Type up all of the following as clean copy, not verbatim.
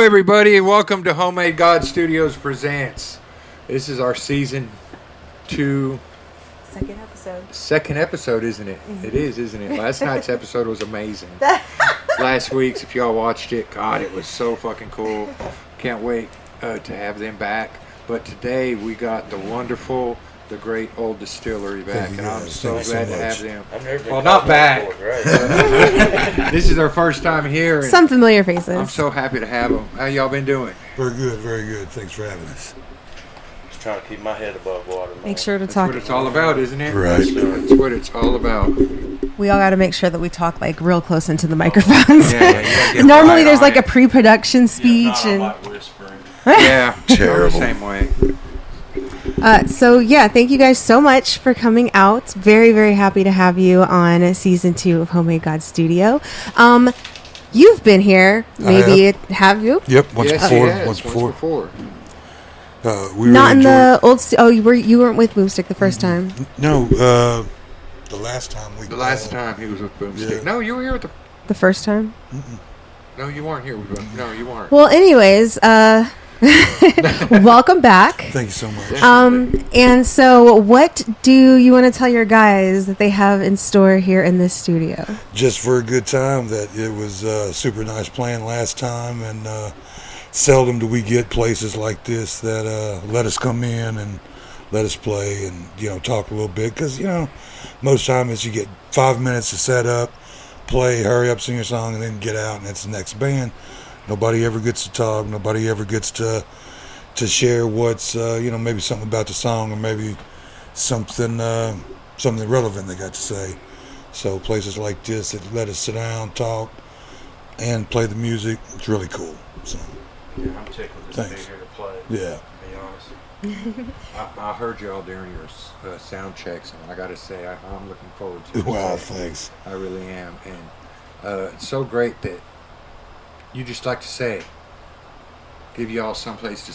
everybody, and welcome to Homemade God Studios Presents. This is our season 2. Second episode, isn't it? Mm-hmm. It is, isn't it? Last night's episode was amazing. Last week's, if y'all watched it, God, it was so fucking cool. Can't wait to have them back. But today we got the wonderful, the great Old Distillery back, and I'm so glad to have them. Well, not back. Right? This is their first time here. Some familiar faces. I'm so happy to have them. How y'all been doing? Very good, very good. Thanks for having us. Just trying to keep my head above water, man. Make sure to That's talk. what it's all about, isn't it? Right. That's what it's all about. We all got to make sure that we talk like real close into the microphones. Yeah, Normally there's like a pre-production speech I and like whispering. Yeah, Terrible. The same way. so yeah, thank you guys so much for coming out. Very, very happy to have you on season 2 of Homemade God Studio. You've been here, maybe have you? Yep, once Yes, before. yes, Once before. We Not really in the enjoyed old. You weren't with Boomstick the first time. No, the last time we. The last time he was with Boomstick. Yeah. No, you were here with the. The first time. No, you weren't here with. No, you weren't. Well, anyways, welcome back. Thank you so much. And so what do you want to tell your guys that they have in store here in this studio? Just for a good time. That it was super nice playing last time, and seldom do we get places like this that let us come in and let us play and talk a little bit, because most times you get 5 minutes to set up, play, hurry up, sing your song, and then get out, and it's the next band. Nobody ever gets to talk. Nobody ever gets to share what's maybe something about the song, or maybe something relevant they got to say. So places like this that let us sit down, talk, and play the music, it's really cool. So Yeah, I'm tickled to be here to play. Yeah. To be honest. I heard y'all during your sound checks, and I got to say, I'm looking forward to it. Wow, thanks. I really am, and it's so great that you just like to say, give y'all someplace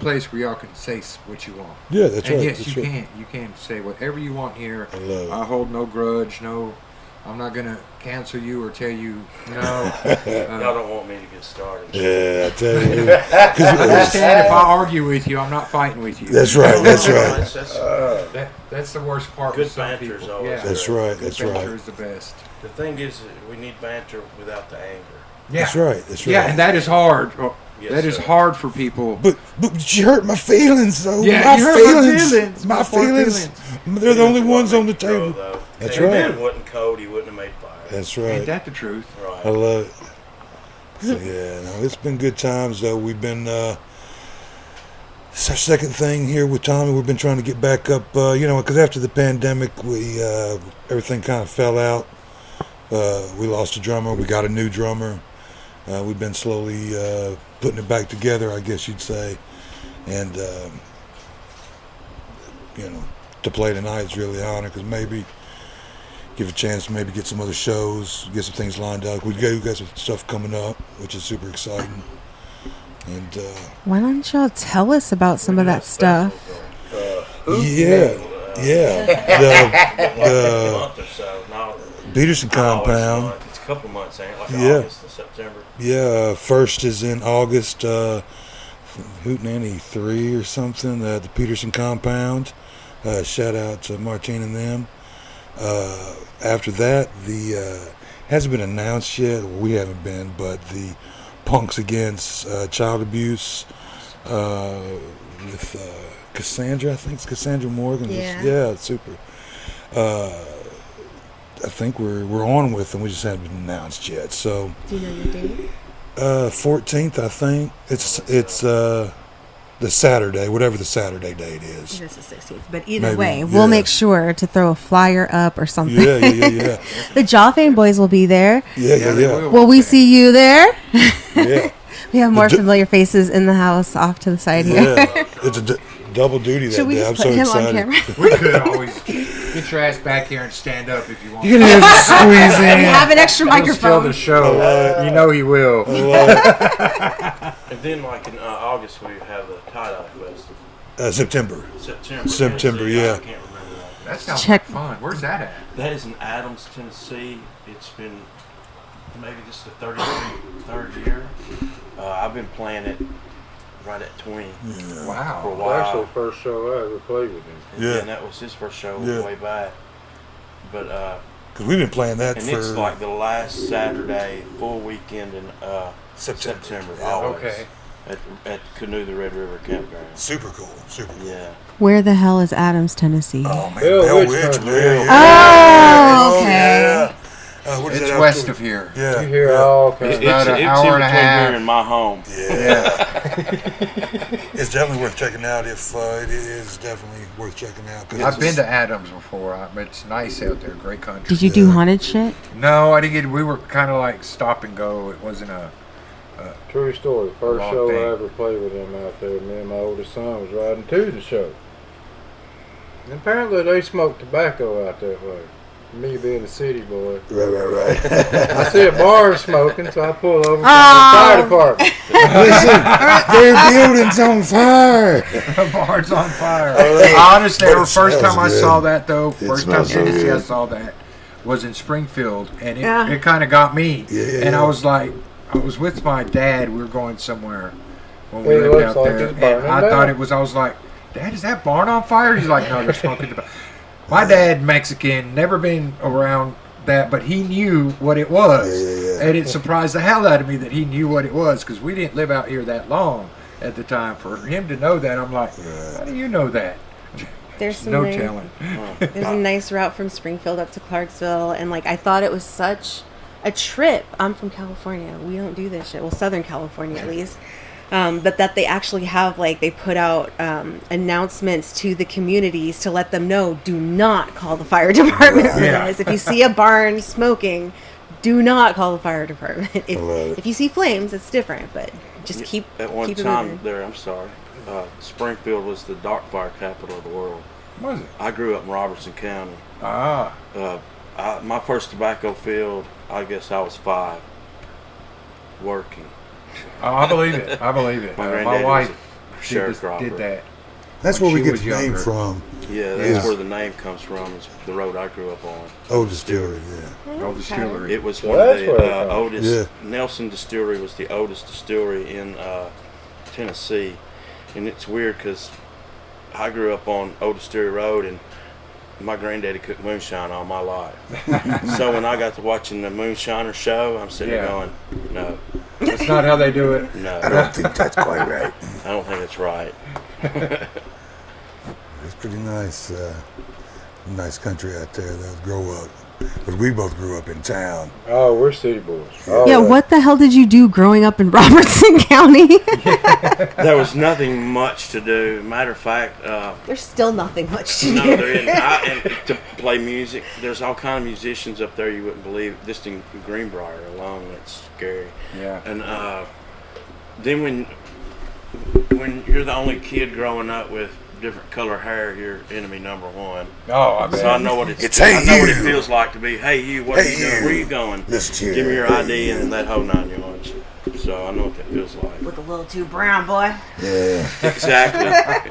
place where y'all can say what you want. Yeah, that's and right. yes, that's you right. can. You can say whatever you want here. I love it. I hold no grudge. No, I'm not gonna cancel you or tell you no. Y'all don't want me to get started. Yeah, I tell you. I understand if I argue with you, I'm not fighting with you. That's right. That's right. That's the worst part. Good with some banter's people. always Yeah, That's right. good That's banter right. is the best. The thing is, we need banter without the anger. Yeah. That's right. That's right. Yeah, and that is hard. Yes, That is sir. hard for people. But you hurt my feelings, though. Yeah, my you hurt feelings. my My feelings. feelings. They're the only ones on the table. Though. That's If right. the man wasn't cold, he wouldn't have made fire. That's Ain't right. that the truth? Right. I love it. So, yeah, no, it's been good times, though. We've been, it's our second thing here with Tommy. We've been trying to get back up, because after the pandemic, everything kind of fell out. We lost a drummer. We got a new drummer. We've been slowly putting it back together, I guess you'd say. And, to play tonight is really an honor, because maybe give a chance to maybe get some other shows, get some things lined up. We got some stuff coming up, which is super exciting. And Why don't y'all tell us about some of that stuff? yeah. The month or so. No, Peterson not always a compound. month. It's a couple months, ain't it? Like Yeah. August and September. Yeah, first is in August, Hootenanny 3 or something, the Peterson compound. Shout out to Martine and them. After that, the hasn't been announced yet. Well, we haven't been, but the Punks Against Child Abuse with Cassandra. I think it's Cassandra Morgan. Yeah. It's super. I think we're on with them. We just haven't been announced yet. So. Do you know your date? 14th, I think. It's the Saturday, whatever the Saturday date is. It is the 16th. But either Maybe, way, yeah. we'll make sure to throw a flyer up or something. Yeah. The Jawfane Boys will be there. Yeah. Will we see you there? Yeah. We have more familiar faces in the house off to the side here. Yeah. It's a double duty that Should we day. just I'm put so him excited. on camera? We could always get your ass back here and stand up if you want. You're going to have to squeeze We in. have an extra He'll steal microphone. the show. You know he will. And then, like in August, we have the tie-dye festival. September. September, yeah. I can't remember that. That sounds Check- like fun. Where's that at? That is in Adams, Tennessee. It's been maybe this is the 33rd year. I've been playing it right at 20 Yeah. Wow. for a Well, that's while. the first show I ever played with him. Yeah. And that was his first show Yeah. way back. But Because we've been playing that and for it's like the last Saturday, full weekend in September. Always. Okay. At Canoe the Red River Campground. super cool. Super cool. Yeah. Where the hell is Adams, Tennessee? Oh man, Bill Bell Witch Witch, Country. man. Oh, okay. Yeah. What is It's that west after- of here. Yeah. You hear yeah. all kinds It's, of about an it's hour in and a between half. here and my home. Yeah. It's definitely worth checking out. If it is definitely worth checking out. 'Cause I've been it's- to Adams before. It's nice out there. Great country. Did you do haunted shit? No, I didn't get. We were kind of like stop and go. It wasn't a. true story. First Long show thing. I ever played with him out there, me and my oldest son was riding to the show. And apparently they smoked tobacco out that way. Me being a city boy. Right. I see a bar smoking, so I pull over to the Oh. fire department. Listen, their building's on fire. The bar's on fire. yeah. Honestly, But the it first smells time I good. saw that, though, first time smells so Tennessee I good. saw that was in Springfield, and Yeah. it kind of got me. Yeah. And I was like, I was with my dad. We were going somewhere when we It lived looks out like there, it's and burning I down. thought it was. I was like, Dad, is that barn on fire? He's like, no, they're smoking tobacco. My dad, Mexican, never been around that, but he knew what it was. Yeah. And it surprised the hell out of me that he knew what it was, because we didn't live out here that long at the time. For him to know that, I'm like, how do you know that? There's some No nice, telling. There's a nice route from Springfield up to Clarksville, and like I thought it was such a trip. I'm from California. We don't do this shit. Well, Southern California at least. But that they actually have, like, they put out announcements to the communities to let them know, do not call the fire department for Yeah. this. If you see a barn smoking, do not call the fire department. love it. If you see flames, it's different, but just keep At one keep it time moving. there, I'm sorry, Springfield was the dark fire capital of the world. Was it? I grew up in Robertson County. Ah. My first tobacco field, I guess I was 5, working. Oh, I believe it. I believe it. My My granddaddy wife was a did, sharecropper. did that. That's When where we she get was the name younger. from. Yeah, that's Yeah. where the name comes from. It's the road I grew up on. Old Distillery, yeah. Old Distillery. It was So one of that's the where it comes. oldest. Yeah. Nelson Distillery was the oldest distillery in Tennessee, and it's weird because I grew up on Old Distillery Road, and my granddaddy cooked moonshine all my life. So when I got to watching the Moonshiner show, I'm sitting there Yeah. going, "No, That's not how they do it. no, I don't think that's quite right. I don't think it's right." It's pretty nice. Nice country out there. That grow up. But we both grew up in town. Oh, we're city boys. All Yeah, that. what the hell did you do growing up in Robertson County? There was nothing much to do. Matter of fact, There's still nothing much to no, do. there isn't. And to play music, there's all kind of musicians up there you wouldn't believe. Just in Greenbrier alone, it's scary. Yeah. And then when you're the only kid growing up with different color hair, you're enemy number one. Oh, I bet. So I know what It's, I "Hey, know what it you." feels like to be, "Hey you, what are Hey, you doing? you. Where you going? Listen to Give me you. your ID," and that whole 9 yards. So I know what that feels like. With a little too brown, boy. Yeah. Exactly,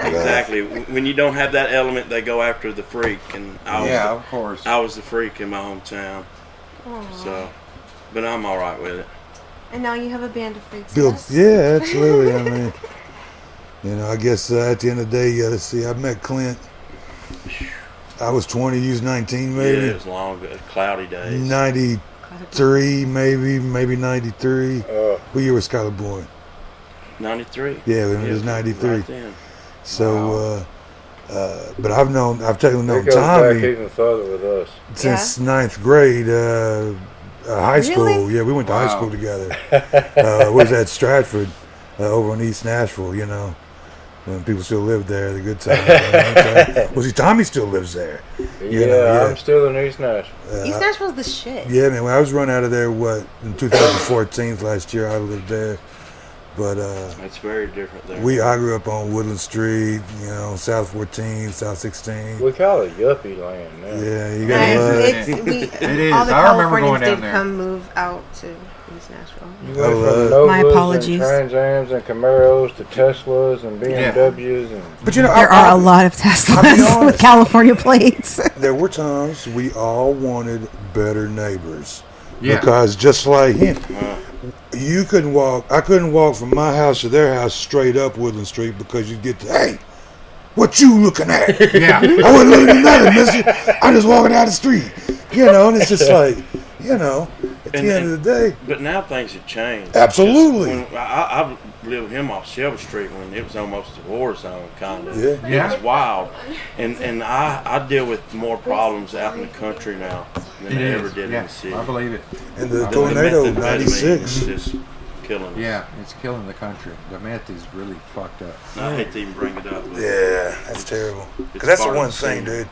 exactly. When you don't have that element, they go after the freak, and Yeah, of course. I was the freak in my hometown. So, but I'm all right with it. And now you have a band of freaks. Bill, yes? yeah, absolutely. I mean, I guess at the end of the day, you got to see. I met Clint. I was 20, he was 19, Yeah, maybe. it was long, cloudy days. 93, maybe 93. What year was Skylar born? 93. Yeah, it was 93. Right then. So, but I've technically It known goes back Tommy even further with us. since ninth grade, high school. Really? Yeah, we went to high Wow. school together. Was at Stratford, over in East Nashville. When people still lived there, the good times. Well, see, Tommy still lives there. Yeah, I'm still in East Nashville. East Nashville's the shit. Yeah, man. When I was run out of there, in 2014 last year, I lived there. But It's very different there. I grew up on Woodland Street, South 14, South 16. We call it yuppie land now. Yeah, you And got It is. All the I remember Californians going down did there. come move out to East Nashville. You went Oh, from Novas My apologies. and Trans Ams and Camaros to Teslas and BMWs and But There are a lot of Teslas with honest. California plates. There were times we all wanted better neighbors. Yeah. Because just like him, You couldn't walk. I couldn't walk from my house to their house straight up Woodland Street because you'd get to, hey, what you looking at? Yeah. I wasn't looking at nothing, mister. I'm just walking down the street. You know, and it's just like, you know, at the end of the day. But now things have changed. Absolutely. I lived with him off Shelby Street when it was almost a war zone, kind of. Yeah. It was wild. And I deal with more problems out in the country now than I ever did in the city. I believe it. And the tornado, 96. is just killing us. Yeah, it's killing the country. The meth is really fucked up. I hate to even bring it up. But Yeah, that's terrible. Because that's the one thing, dude.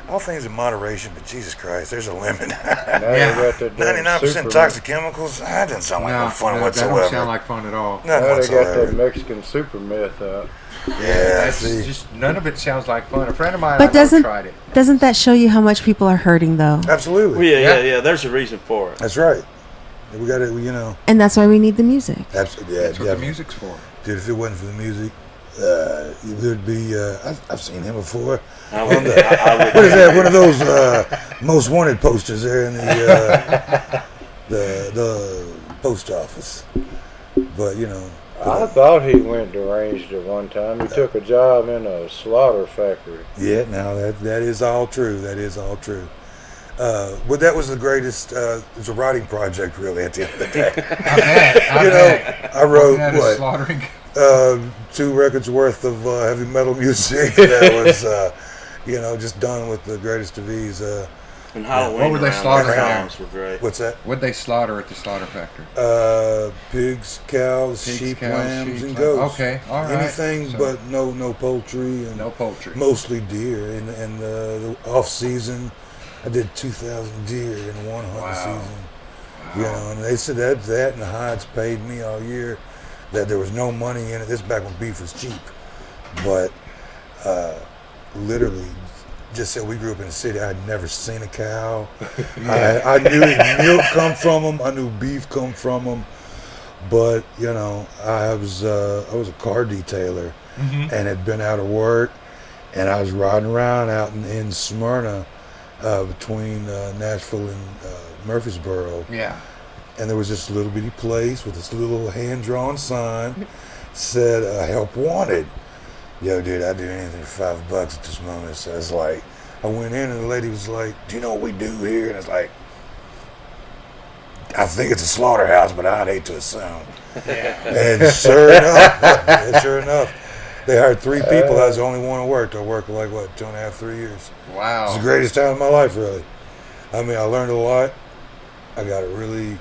All things in moderation, but Jesus Christ, there's a limit. Now they got that damn 99% super- toxic chemicals. That doesn't sound like no fun that whatsoever. don't sound like fun at all. None Now they got whatsoever. that Mexican super meth out. Yeah, It's see. just none of it sounds like fun. A friend of mine But I know doesn't tried it. doesn't that show you how much people are hurting though? Absolutely. Well, yeah. There's a reason for it. That's right. We got it, you know. And that's why we need the music. Absolutely. Yeah, That's what the definitely. music's for. Dude, if it wasn't for the music, there'd be. I've seen him before. I On would, the, I would, what is that? One of those most wanted posters there in the post office. But you know, I thought he went deranged at one time. He took a job in a slaughter factory. yeah. Now that is all true. That is all true. But that was the greatest. It was a writing project, really. At the end of the day, you know, I wrote That is what slaughtering. 2 records worth of heavy metal music. That was, you know, just done with the greatest of ease. and Halloween What were they around slaughtering those there? times were great. What's that? What'd they slaughter at the slaughter factory? Pigs, cows, Pigs, sheep, cows, lambs, sheep, and lamb- goats. okay, all right. Anything So- but no poultry and No poultry. mostly deer. And the off season, I did 2,000 deer in one hunting Wow. season. You know, and they said that and the hides paid me all year. That there was no money in it. This is back when beef was cheap, but literally, just said we grew up in the city. I had never seen a cow. I knew milk come from them. I knew beef come from them. But you know, I was a car detailer and had been out of work, and I was riding around out in Smyrna between Nashville and Murfreesboro. Yeah. And there was this little bitty place with this little hand-drawn sign said help wanted. Yo, dude, I'd do anything for $5 at this moment. So it's like, I went in and the lady was like, do you know what we do here? And it's like, I think it's a slaughterhouse, but I'd hate to assume. Yeah. And sure enough, they hired 3 people. I was the only one who worked. I worked like, 2.5, 3 years. Wow. It was the greatest time of my life, really. I mean, I learned a lot. I got a really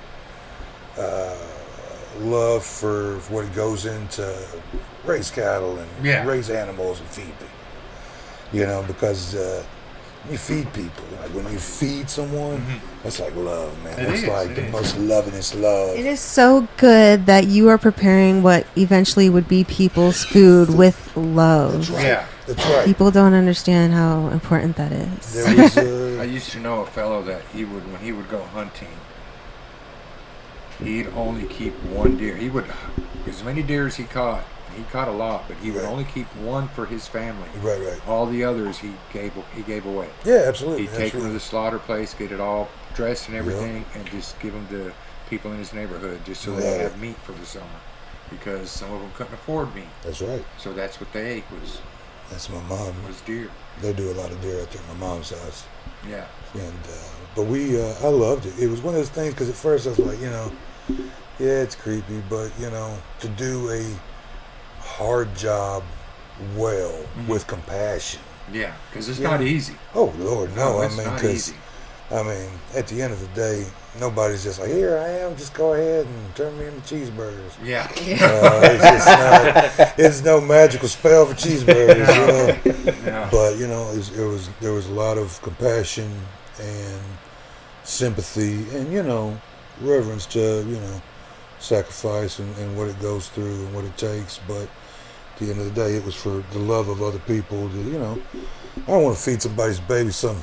love for what it goes into raise cattle and raise animals and feed people. You know, because you feed people. Like when you feed someone, that's like love, man. That's like the most lovingest love. It is so good that you are preparing what eventually would be people's food with love. That's right. Yeah. That's right. People don't understand how important that is. There was, I used to know a fellow that when he would go hunting, he'd only keep one deer. He would, as many deer as he caught a lot, but he would only keep one for his family. right. All the others he gave away. Yeah, absolutely. He'd take them to the slaughter place, get it all dressed and everything, and just give them to people in his neighborhood just so they have meat for the summer. Because some of them couldn't afford meat. That's right. So that's what they ate That's my mom. was deer. They do a lot of deer out there at my mom's house. Yeah. And but I loved it. It was one of those things because at first I was like, you know, yeah, it's creepy, but you know, to do a hard job well with compassion. Yeah, because it's not easy. Oh Lord, no! I it's mean, not because easy. I mean, at the end of the day, nobody's just like, here I am, just go ahead and turn me into cheeseburgers. Yeah. It's just not. It's no magical spell for cheeseburgers, you know. Yeah. But you know, there was a lot of compassion and sympathy, and you know, reverence to sacrifice and what it goes through and what it takes. But at the end of the day, it was for the love of other people. I don't want to feed somebody's baby some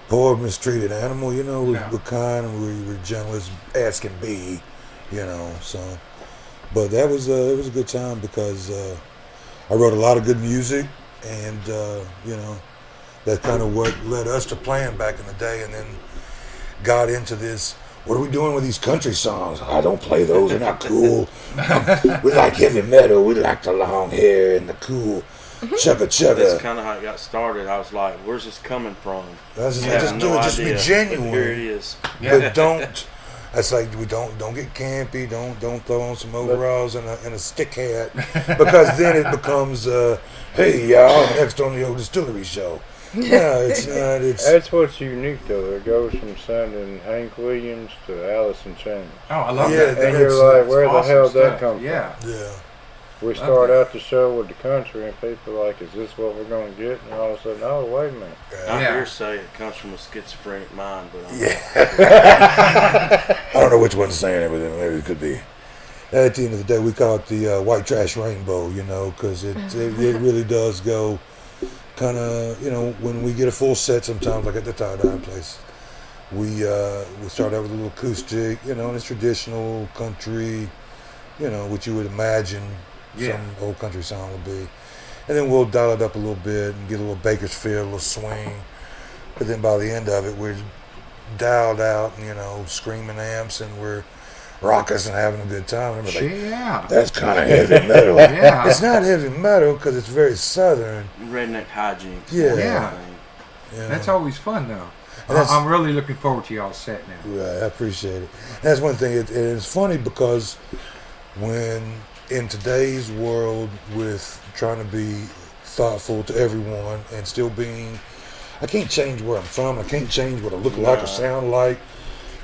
poor mistreated animal. We're kind and we're gentle as can be. So. But that was it was a good time because I wrote a lot of good music, and that's kind of what led us to playing back in the day, and then got into this what are we doing with these country songs? I don't play those. They're not cool. We like heavy metal. We like the long hair and the cool chugga chugga. That's kind of how it got started. I was like, where's this coming from? Just I do have no it. Just idea, be genuine. but here it is. But don't. That's like we don't get campy. Don't throw on some overalls and a stick hat, because then it becomes hey y'all, next on the Old Distillery show. No, it's not. It's That's what's unique though. It goes from sounding Hank Williams to Alice in Chains. Oh, I love Yeah, that. And you're like, where the awesome hell did that stuff. come Yeah. yeah. from? We start out the show with the country, and people are like, is this what we're going to get? And all of a sudden, oh, wait a minute. I Yeah. hear say it comes from a schizophrenic mind, but I'm I don't know which one's saying it, but maybe it could be. At the end of the day, we call it the white trash rainbow, because it really does go kind of, when we get a full set sometimes, like at the tie-dye place, we start out with a little acoustic, and it's traditional country, what you would imagine some old country song would be. And then we'll dial it up a little bit and get a little Bakersfield, a little swing. But then by the end of it, we're dialed out, screaming amps, and we're raucous and having a good time. And we're like, Yeah. that's kind of heavy metal. Yeah. It's not heavy metal because it's very southern. redneck hijinks. Yeah. more than Yeah. anything. That's always fun, though. And that's- I'm really looking forward to y'all's set now. Right, I appreciate it. And that's one thing. It's funny because when in today's world, with trying to be thoughtful to everyone and still being, I can't change where I'm from. I can't change what I look like or sound like.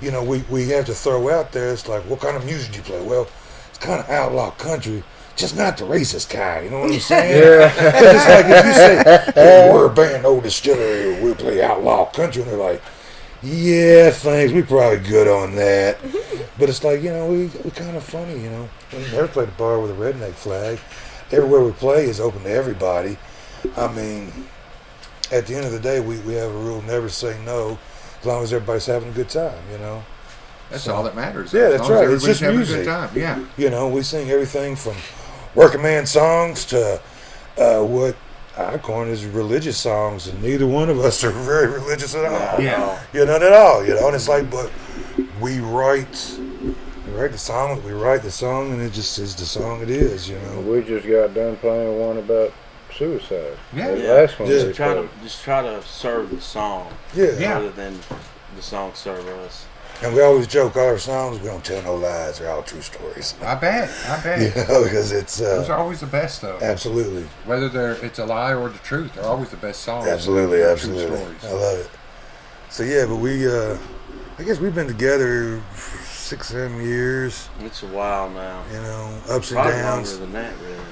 We have to throw out there. It's like, what kind of music do you play? Well, it's kind of outlaw country, just not the racist kind. You know what I'm saying? Yeah. It's like if you say, hey, we're a band, Old Distillery, we play outlaw country, and they're like, yeah, thanks, we probably good on that. But it's like, we kind of funny, We never played a bar with a redneck flag. Everywhere we play is open to everybody. I mean, at the end of the day, we have a rule, never say no, as long as everybody's having a good time, That's all that matters. Yeah, As that's long as right. It's everybody's just having music. a good time. Yeah. We sing everything from working man songs to what I call is religious songs, and neither one of us are very religious at all. Yeah. Not at all. And it's like, but we write the song, and it just is the song it is. We just got done playing one about suicide. Yeah. The last one Yeah. we Try to played. try to serve the song Yeah. rather than the song serve us. And we always joke, all our songs, we don't tell no lies. They're all true stories. I bet. Because it's Those are always the best, though. absolutely. Whether it's a lie or the truth, they're always the best songs. Absolutely, True absolutely. stories. I love it. So yeah, but we, I guess we've been together 6-7 years. It's a while now. Ups and Probably downs. longer than that, really.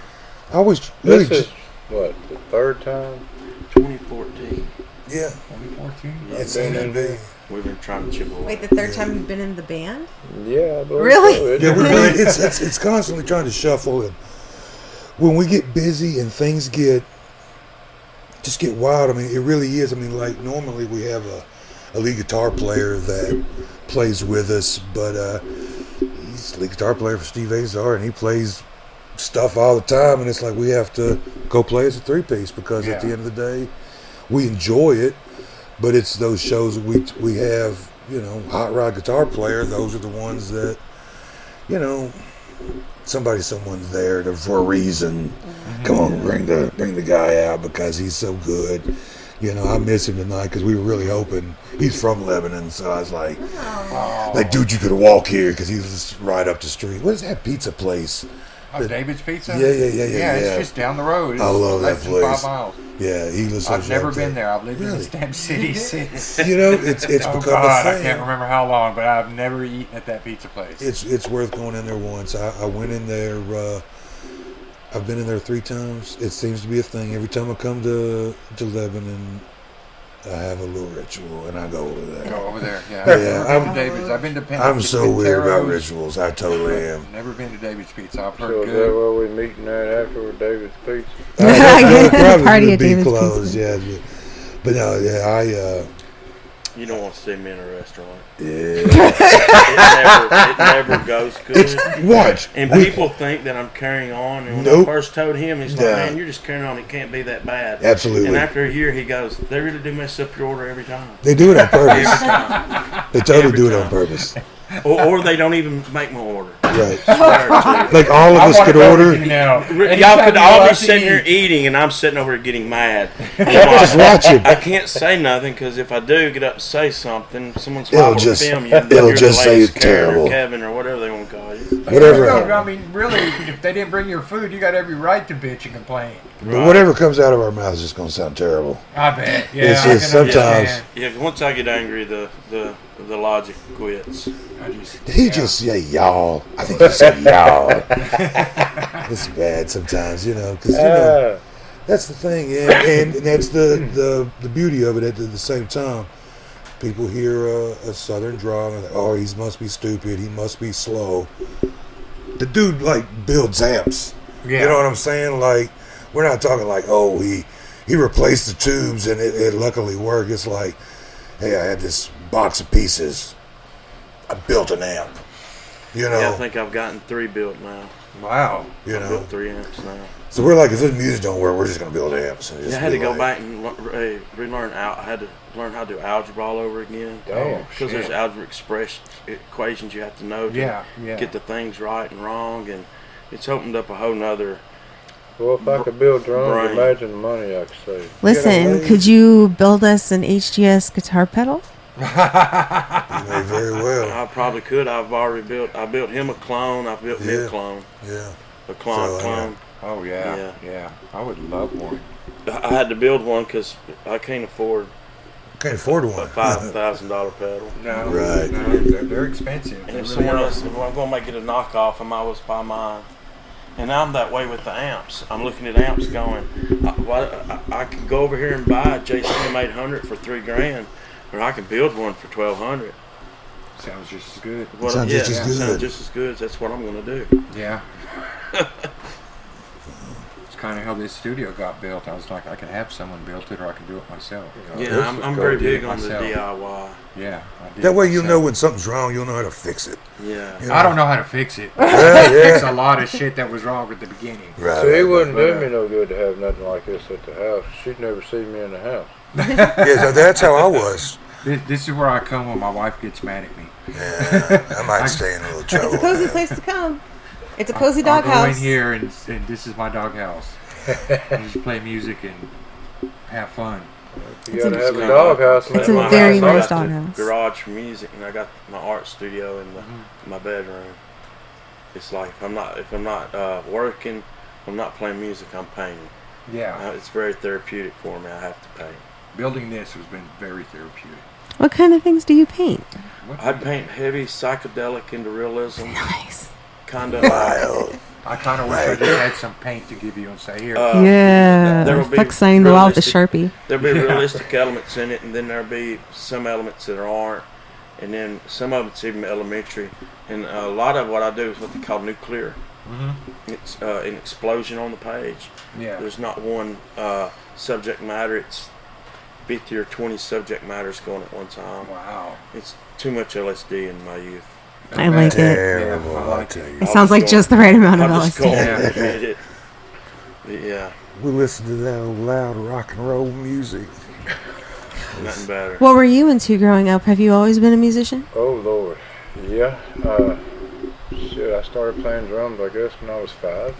I always really This is, just, what, the third time? 2014. yeah. 2014. It seems to be. We've been trying to chip away. Wait, the third time you've been in the band? Yeah, I believe Really? so. Yeah, we really, it's constantly trying to shuffle, and when we get busy and things get wild, it really is. Like normally we have a lead guitar player that plays with us, but he's the lead guitar player for Steve Azar, and he plays stuff all the time, and it's like we have to go play as a 3-piece because at the end of the day, we enjoy it, but it's those shows that we have, hot rod guitar player. Those are the ones that, someone's there for a reason. Come on, bring the guy out because he's so good. I miss him tonight because we were really hoping. He's from Lebanon, so I was like, dude, you could walk here because he was right up the street. What is that pizza place? Oh, David's Pizza? Yeah. It's just down the road. It's I love that less than place. 5 miles. Yeah, he lives. I've never right been there. there. I've lived in this damn city since. It's Oh become God, a I thing. can't remember how long, but I've never eaten at that pizza place. It's worth going in there once. I went in there. I've been in there 3 times. It seems to be a thing. Every time I come to Lebanon, I have a little ritual, and I go over there. Go over there. Yeah. Yeah, I've been to David's. I've been to I'm so weird about Pintero's. rituals. I totally am. Never been to David's Pizza. I've So heard is that good. where we meeting at after David's Pizza? Probably Party would at be David's closed, yeah. But no, yeah, You don't want to see me in a restaurant. yeah. It never goes good. Watch. And people think that I'm carrying on. And when Nope. I first told him, he's Nah. like, man, you're just carrying on. It can't be that bad. Absolutely. And after a year, he goes, they really do mess up your order every time. They do it on purpose. Every time. They totally Every do it time. on purpose. or they don't even make my order. Right. Swear to you. Like all of us could order. Y'all could all be sitting here eating, and I'm sitting over here getting mad. Just watch it. I can't say nothing because if I do get up to say something, someone's It'll liable to just- film you. it'll You're the just say latest it's Karen terrible. or Kevin or whatever they want to call you. Whatever. I mean, really, if they didn't bring your food, you got every right to bitch and complain. But whatever comes out of our mouth is just gonna sound terrible. I bet. Yeah, It's I just can sometimes- understand. Yeah, 'cause once I get angry, the logic quits. Did he just say y'all? I think he said y'all. It's bad sometimes, because that's the thing, and that's the beauty of it. At the same time, people hear a southern drawl and they're like, oh, he must be stupid. He must be slow. The dude builds amps. Yeah. You know what I'm saying? Like, we're not talking like, oh, he replaced the tubes and it luckily worked. It's like, hey, I had this box of pieces. I built an amp. Yeah, I think I've gotten 3 built now. Wow. I've built 3 amps now. So we're like, if this music don't work, we're just gonna build amps. And Yeah, I had to go back and relearn I had to learn how to do algebra all over again. Damn, Because there's algebra equations you have to know to get the things right and wrong, and it's opened up a whole nother. Well, if I could build drums, Brain. imagine the money I could save. Listen, could you build us an HGS guitar pedal? You know very well. I probably could. I've already built. I built him a clone. I've built me a clone. Yeah. A clone. So, Oh, yeah. I would love one. I had to build one because I can't afford Can't afford a one. $5,000 pedal. No. Right. No, they're expensive. And They if really someone are. else, if I'm going to make it a knockoff, I might as well buy mine. And I'm that way with the amps. I'm looking at amps going, I can go over here and buy a JCM 800 for $3,000, or I can build one for $1,200. Sounds just as good. Sounds just as good. Sounds just as good. That's what I'm going to do. Yeah. It's kind of how this studio got built. I was like, I can have someone build it, or I can do it myself. Yeah, I'm very big on the DIY. Yeah. I did That way it you'll know myself. when something's wrong. You'll know how to fix it. Yeah. You know? I don't know how to fix it. Yeah, Fix yeah. a lot of shit that was wrong at the beginning. Right. So it wouldn't right. do me no good to have nothing like this at the house. She'd never see me in the house. Yeah, so that's how I was. This is where I come when my wife gets mad at me. Yeah, I might stay in a little trouble. It's a cozy man. place to come. It's a cozy I'll go in doghouse. here and this is my doghouse. And just play music and have fun. You It's gotta a- have a doghouse. It's man. a My very house, I nice got the doghouse. Garage for music, and I got my art studio in my bedroom. It's like if I'm not working, if I'm not playing music, I'm painting. Yeah. It's very therapeutic for me. I have to paint. Building this has been very therapeutic. What kind of things do you paint? I paint heavy psychedelic into realism, Nice. kind of. Wild. I kind of wish I just had some paint to give you and say, here. Yeah. there will be Fuck signing the wall with a realistic- Sharpie. There'll be realistic elements in it, and then there'll be some elements that aren't, and then some of it's even elementary. And a lot of what I do is what they call nuclear. It's an explosion on the page. Yeah. There's not one subject matter. It's 50 or 20 subject matters going at one time. Wow. It's too much LSD in my youth. I like it. Terrible, Yeah, I I like tell it. you. It sounds like just the right amount of I'll just go LSD. and admit it. Yeah, We listen to that old loud rock and roll music. nothing better. What were you into growing up? Have you always been a musician? Oh Lord, yeah. Shit, I started playing drums, I guess, when I was 5.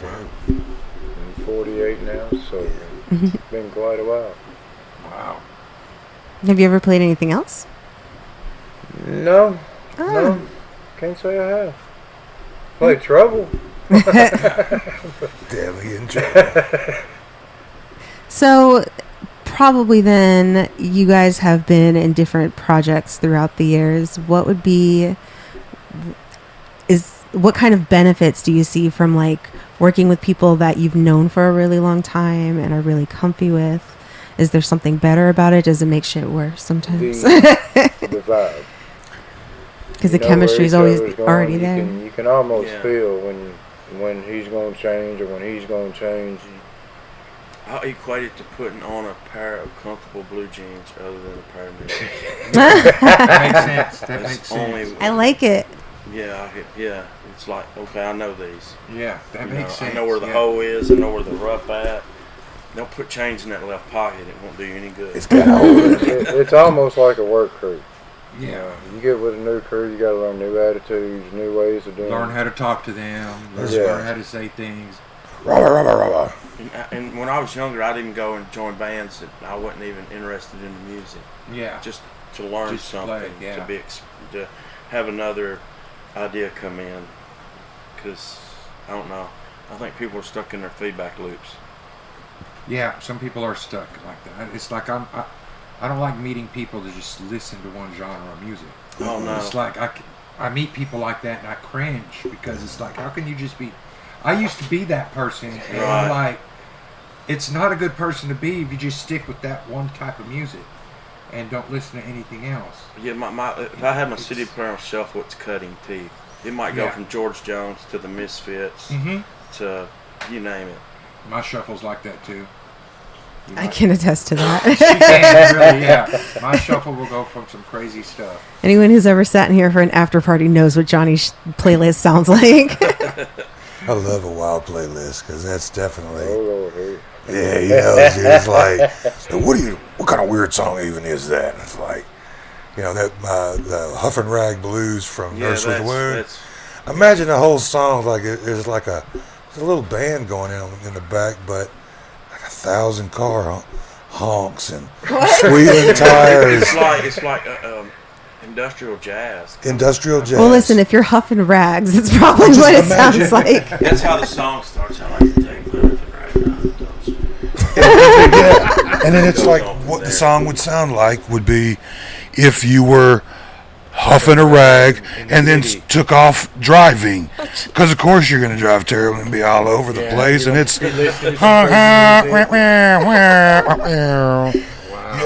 I'm 48 now, so it's been quite a while. Wow. Have you ever played anything else? No, Ah. no, can't say I have. Played trouble. Damn, he in trouble. So, probably then, you guys have been in different projects throughout the years. What would be, what kind of benefits do you see from working with people that you've known for a really long time and are really comfy with? Is there something better about it? Does it make shit worse sometimes? The vibe. Because You the know chemistry where is each always other's going. already You there. can almost Yeah. feel when he's going to change or when he's going to change. I'll equate it to putting on a pair of comfortable blue jeans other than a pair of new jeans. That makes sense. That That's makes sense. only- I like it. Yeah, it's like, okay, I know these. Yeah, that You makes know, sense. I know where the yeah. hole is. I know where the rough at. Don't put change in that left pocket. It won't do you any good. It's kind of old. It's almost like a work crew. Yeah. You get with a new crew, you got to learn new attitudes, new ways of doing. Learn how to talk to them. Yeah. Learn how to say things. And when I was younger, I didn't go and join bands that I wasn't even interested in the music. Yeah. Just to learn Just something, play, yeah. to have another idea come in. Because I don't know, I think people are stuck in their feedback loops. Yeah, some people are stuck like that. It's like I don't like meeting people to just listen to one genre of music. Oh no! It's like I meet people like that and I cringe because it's like, how can you just be? I used to be that person, and Right. I'm like, it's not a good person to be if you just stick with that one type of music and don't listen to anything else. Yeah, if I had my CD player on shuffle, it's cutting teeth. It might go Yeah. from George Jones to the Misfits to you name it. My shuffle's like that too. I can attest to that. She can, really, yeah. My shuffle will go from some crazy stuff. Anyone who's ever sat in here for an after party knows what Johnny's playlist sounds like. I love a wild playlist because that's definitely. Oh, Lord, hey. Yeah, you know, it's like, what kind of weird song even is that? And it's like, you know, that the Huff and Rag Blues from Nurse with the Wound. Imagine the whole song like it's like there's a little band going in the back, but like 1,000 car honks and squealing tires. It's like industrial jazz. Industrial jazz. Well, listen, if you're huffing rags, it's probably what it sounds like. That's how the song starts. I like to take my Yeah. And then it's like what the song would sound like would be if you were huffing a rag and then took off driving, because of course you're going to drive terribly and be all over the place, and it's you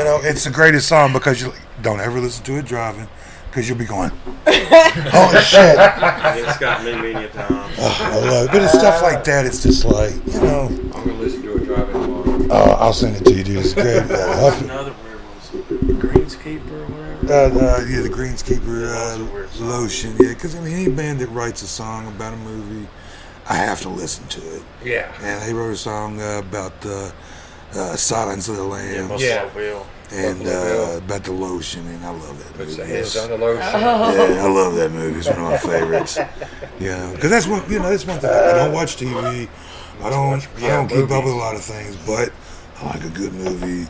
know, it's the greatest song because you don't ever listen to it driving because you'll be going, holy shit. It's got me many a time. I love it. But it's stuff like that. It's just like, you know. I'm going to listen to it driving tomorrow. I'll send it to you, dude. It's great. Another weird one, Greenskeeper or whatever. Yeah, the Greenskeeper lotion. Yeah, because I mean, any band that writes a song about a movie, I have to listen to it. Yeah. And they wrote a song about Silence of the Lambs. Buffalo Bill. And about the lotion, and I love that movie. Puts the hands on the lotion. Yeah, I love that movie. It's one of my favorites. Yeah, because that's one thing. I don't watch TV. I don't keep up with a lot of things, but I like a good movie.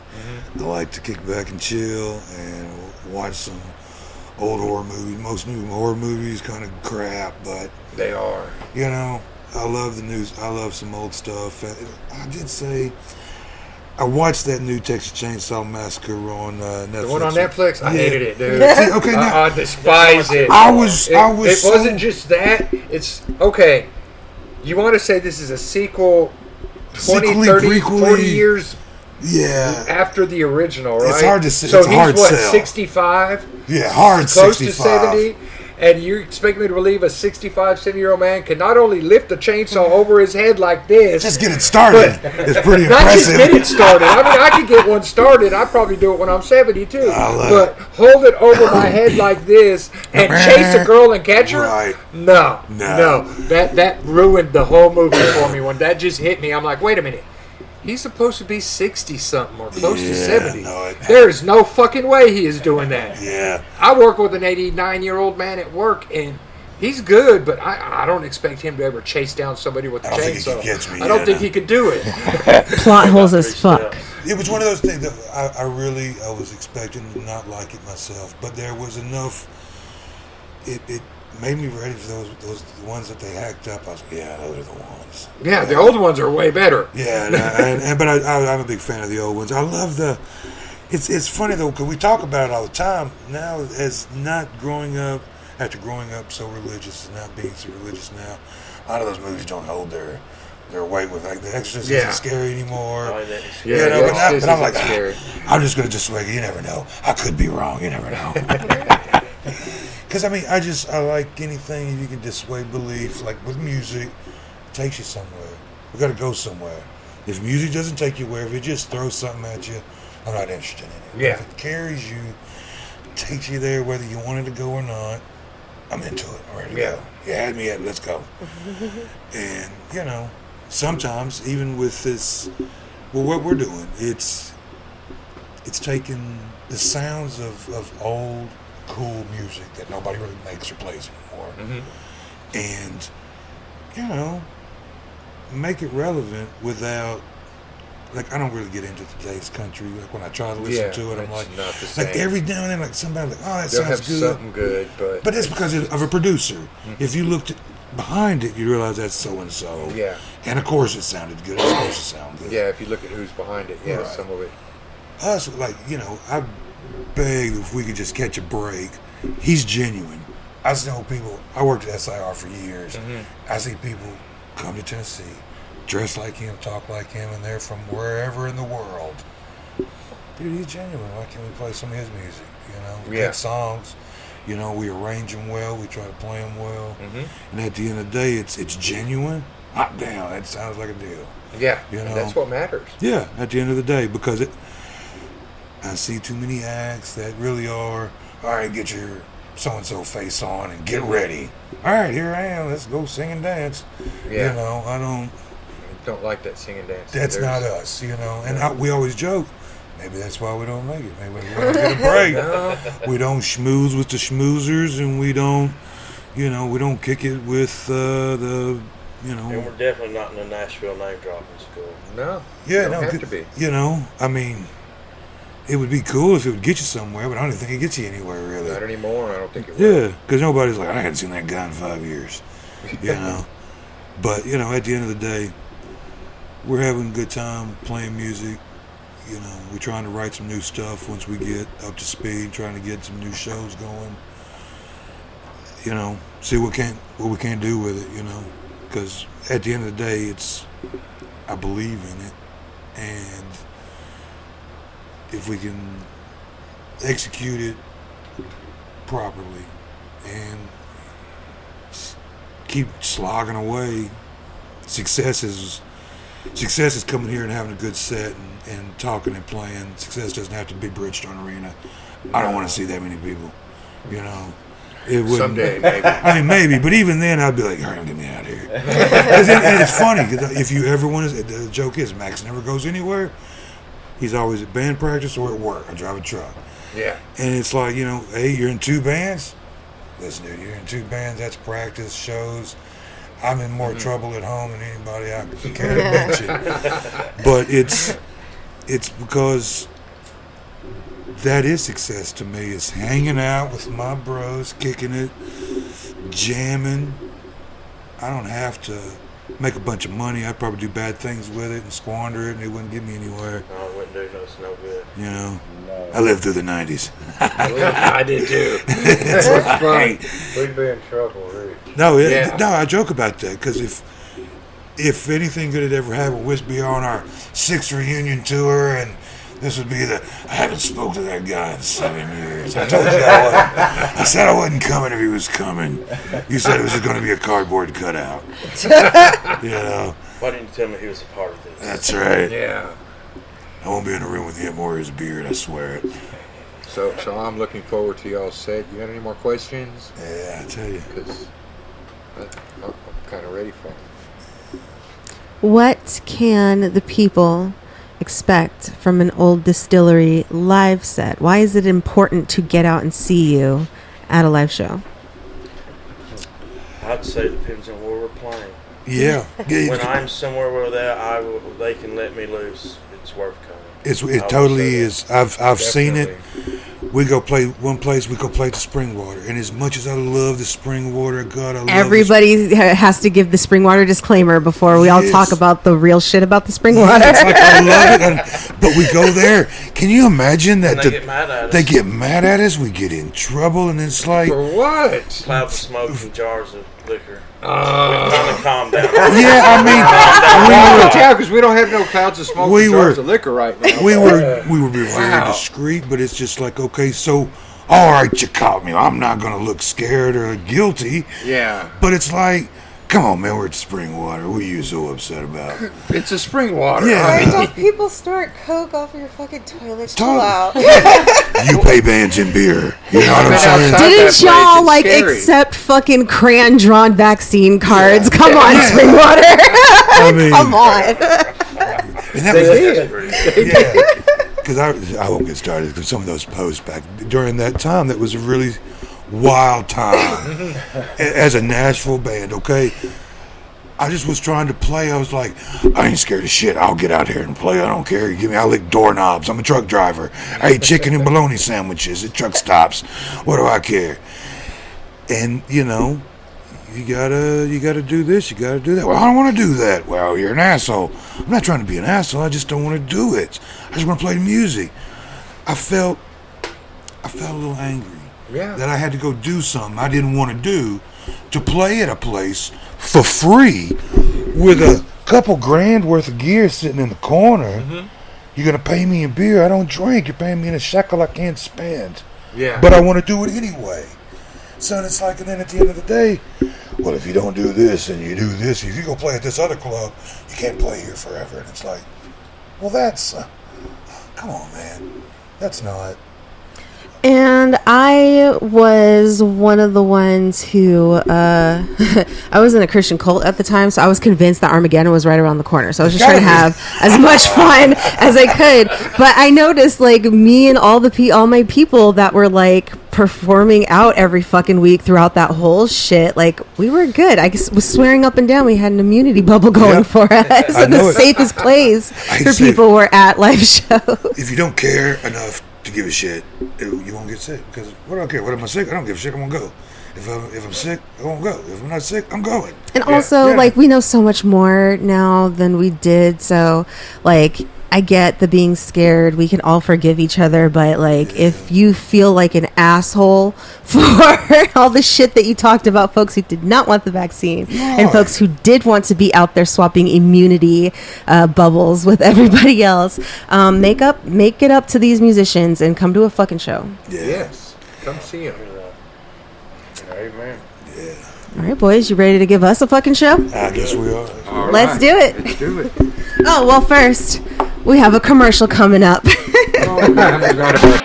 I like to kick back and chill and watch some old horror movies. Most new horror movies kind of crap, but They are. you know, I love the news. I love some old stuff. I did say I watched that new Texas Chainsaw Massacre on Netflix. The one on Netflix? I hated it, dude. See, okay, now, I despise it. It It wasn't just that. It's, okay, you want to say this is a sequel 20, Sequely, 30, prequely. 40 years yeah, after the original, right? It's hard to say. So It's a he's hard what, sell. 65? yeah, hard Close 65. to 70? And you expect me to believe a 65, 70-year-old man can not only lift the chainsaw over his head like this, Just get it started. It's pretty not just impressive. get it started. I mean, I could get one started. I'd probably do it when I'm 70 too. I love But hold it over my head like this and chase a girl and catch her? Right. No. No. That ruined the whole movie for me. When that just hit me, I'm like, wait a minute. He's supposed to be 60-something or close to 70. no, There's no fucking way he is doing that. Yeah. I work with an 89-year-old man at work, and he's good, but I don't expect him to ever chase down somebody with a I don't think he chainsaw. can catch me, I don't yeah, think no. he could do it. Plot holes as fuck. It was one of those things that I was expecting to not like it myself, but there was enough. It made me ready for those ones that they hacked up. I was like, yeah, those are the ones. Yeah, the old ones are way better. Yeah, but I'm a big fan of the old ones. I love the. It's funny though because we talk about it all the time now as not growing up after growing up so religious and not being so religious now. A lot of those movies don't hold their weight with like The Exorcist isn't scary anymore. Yeah, You know, but I'm like, scary. I'm just gonna dissuade you. You never know. I could be wrong. You never know. Because I mean, I like anything you can dissuade belief. Like with music, it takes you somewhere. We got to go somewhere. If music doesn't take you where, if it just throws something at you, I'm not interested in it. Yeah. If it carries you, takes you there, whether you wanted to go or not, I'm into it. I'm ready to go. You had me at, let's go. And you know, sometimes even with this, well, what we're doing, it's taking the sounds of old cool music that nobody really makes or plays anymore. Mm-hmm. And, you know, make it relevant without, like, I don't really get into today's country. Like, when I try to listen to it, I'm like, not the same. like every now and then, like, somebody like, oh, that They'll sounds have good. something good, But that's because of a producer. If you looked behind it, you realize that's so and so. Yeah. And of course, it sounded good. It's supposed to sound good. Yeah, if you look at who's behind it, yeah, Right. some of it. Us, like, you know, I begged if we could just catch a break. He's genuine. I know people. I worked at SIR for years. Mm-hmm. I see people come to Tennessee, dress like him, talk like him, and they're from wherever in the world. Dude, he's genuine. Why can't we play some of his music? You know, we Yeah. get songs. You know, we arrange them well. We try to play them well. Mm-hmm. And at the end of the day, it's genuine. Hot damn, that sounds like a deal. Yeah, You and know. that's what matters. Yeah, at the end of the day, because I see too many acts that really are, all right, get your so-and-so face on and get ready. All right, here I am. Let's go sing and dance. Yeah. You know, I Don't like that singing dance. that's not us, you know. And we always joke, maybe that's why we don't make it. Maybe we don't get a break. No. We don't schmooze with the schmoozers, and we don't, you know, we don't kick it with the, you know. And we're definitely not in the Nashville name dropping school. No. Yeah, don't no, have to be. You know, I mean, it would be cool if it would get you somewhere, but I don't even think it gets you anywhere, really. Not anymore. I don't think it will. Yeah, because nobody's like, I haven't seen that guy in 5 years, you know. But, you know, at the end of the day, we're having a good time playing music. You know, we're trying to write some new stuff once we get up to speed, trying to get some new shows going. You know, see what we can do with it, you know. Because at the end of the day, I believe in it. And if we can execute it properly and keep slogging away, success is coming here and having a good set and talking and playing. Success doesn't have to be Bridgestone Arena. I don't want to see that many people, you know. It wouldn't. Someday, maybe. I mean, maybe, but even then, I'd be like, all right, get me out of here. And it's funny, because if you ever want to, the joke is, Max never goes anywhere. He's always at band practice or at work. I drive a truck. Yeah. And it's like, you know, hey, you're in 2 bands? Listen, dude, you're in 2 bands, that's practice, shows. I'm in more trouble at home than anybody I care to mention. But it's because that is success to me, is hanging out with my bros, kicking it, jamming. I don't have to make a bunch of money. I'd probably do bad things with it and squander it, and it wouldn't get me anywhere. No, it wouldn't do no good. You know, No. I lived through the 90s. I did too. It's That's fun. We'd be in trouble, really. No, Yeah. no, I joke about that, because if anything good had ever happened, we'd be on our 6th reunion tour, and this would be I haven't spoke to that guy in 7 years. I told you I said I wasn't coming if he was coming. You said it was going to be a cardboard cutout. You know, Why didn't you tell me he was a part of this? that's right. Yeah. I won't be in a room with him or his beard, I swear it. So I'm looking forward to y'all's set. You got any more questions? Yeah, I tell you. Because I'm kind of ready for them. What can the people expect from an Old Distillery live set? Why is it important to get out and see you at a live show? I'd say it depends on where we're playing. Yeah. When I'm somewhere where they can let me loose, it's worth coming. It totally is. I've seen it. We go play one place. We go play the spring water, and as much as I love the spring water, God, I love Everybody has to give the spring water disclaimer before we all Yes. talk about the real shit about the spring water. It's like I love it, but we go there. Can you imagine that And they get mad at us. they get mad at us? We get in trouble, and it's like, For what? Clouds of smoke and jars of liquor. We're trying to calm down. yeah, I mean, Yeah, because we don't have no clouds of smoke We and jars were- of liquor right now. we were very Wow. discreet, but it's just like, okay, so all right, you caught me. I'm not gonna look scared or guilty, Yeah. but it's like, come on, man, we're at spring water. What are you so upset about? It's a spring water. Yeah. I mean, Don't people snort coke off your fucking toilets? Chill Totally. out. You pay bands in beer. You know what I'm been saying? outside. Didn't that place, y'all it's like scary. accept fucking crayon drawn vaccine cards? Come on, spring water. I mean, Come on. and that They was did. That's pretty. yeah. because I won't get started because some of those posts back during that time, that was a really wild time as a Nashville band. Okay, I just was trying to play. I was like, I ain't scared of shit. I'll get out here and play. I don't care. I'll lick doorknobs. I'm a truck driver. I eat chicken and bologna sandwiches at truck stops. What do I care? And you gotta do this. You gotta do that. Well, I don't want to do that. Well, you're an asshole. I'm not trying to be an asshole. I just don't want to do it. I just want to play the music. I felt a little angry that I had to go do something I didn't want to do to play at a place for free with a couple grand worth of gear sitting in the corner. Mm-hmm. You're gonna pay me in beer. I don't drink. You're paying me in a shekel I can't spend. Yeah. But I want to do it anyway. So it's like, and then at the end of the day, well, if you don't do this and you do this, if you go play at this other club, you can't play here forever. And it's like, well, that's, come on, man. That's not. And I was one of the ones who, I was in a Christian cult at the time, so I was convinced that Armageddon was right around the corner. So I was just trying to have as much fun as I could. But I noticed, like, me and all my people that were, like, performing out every fucking week throughout that whole shit, like, we were good. I was swearing up and down we had an immunity bubble going for us. And the safest place for people were at live shows. If you don't care enough to give a shit, you won't get sick. Because what do I care? What am I sick? I don't give a shit. I'm gonna go. If I'm sick, I won't go. If I'm not sick, I'm going. And also, like, we know so much more now than we did. So, like, I get the being scared. We can all forgive each other. But, like, if you feel like an asshole for all the shit that you talked about, folks who did not want the vaccine and folks who did want to be out there swapping immunity bubbles with everybody else, make it up to these musicians and come to a fucking show. Yes. Come see them. Amen. Yeah. All right, boys, you ready to give us a fucking show? I guess we are. All Let's right. do it. Let's do it. Oh, well, first, we have a commercial coming up. Oh, man, I forgot about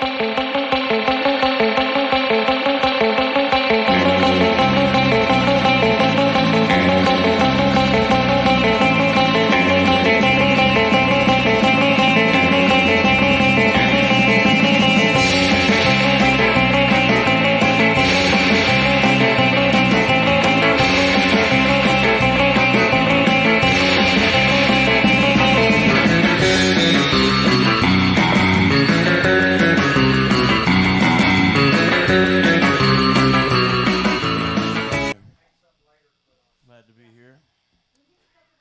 Glad to be here.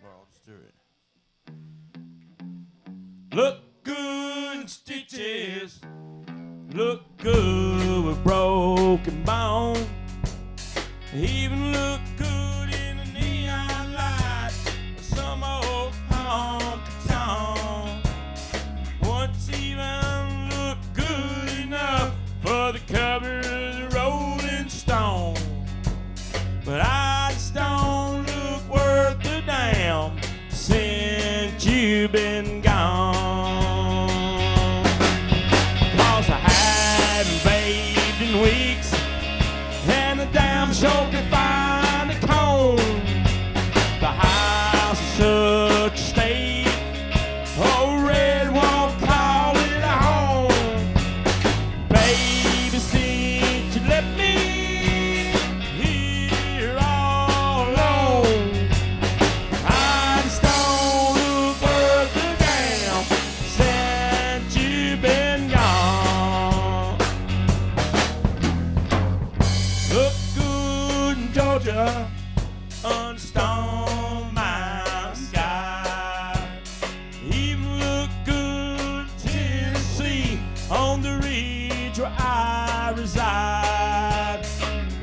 Well, I'll just do it. Look good in stitches. Look good with broken bone. Even look good in the neon light of some old honky-tonk. What's even look good enough for the cover of the Rolling Stone? But I just don't look worth a damn since you've been gone. 'Cause I haven't bathed in weeks, and the damn sure can find a comb. The house is such a state, oh, red won't call it a home. Baby, since you left me here all alone, I just don't look worth a damn since you've been gone. Look good in Georgia under Stone Mountain sky. Even look good in Tennessee on the ridge where I reside.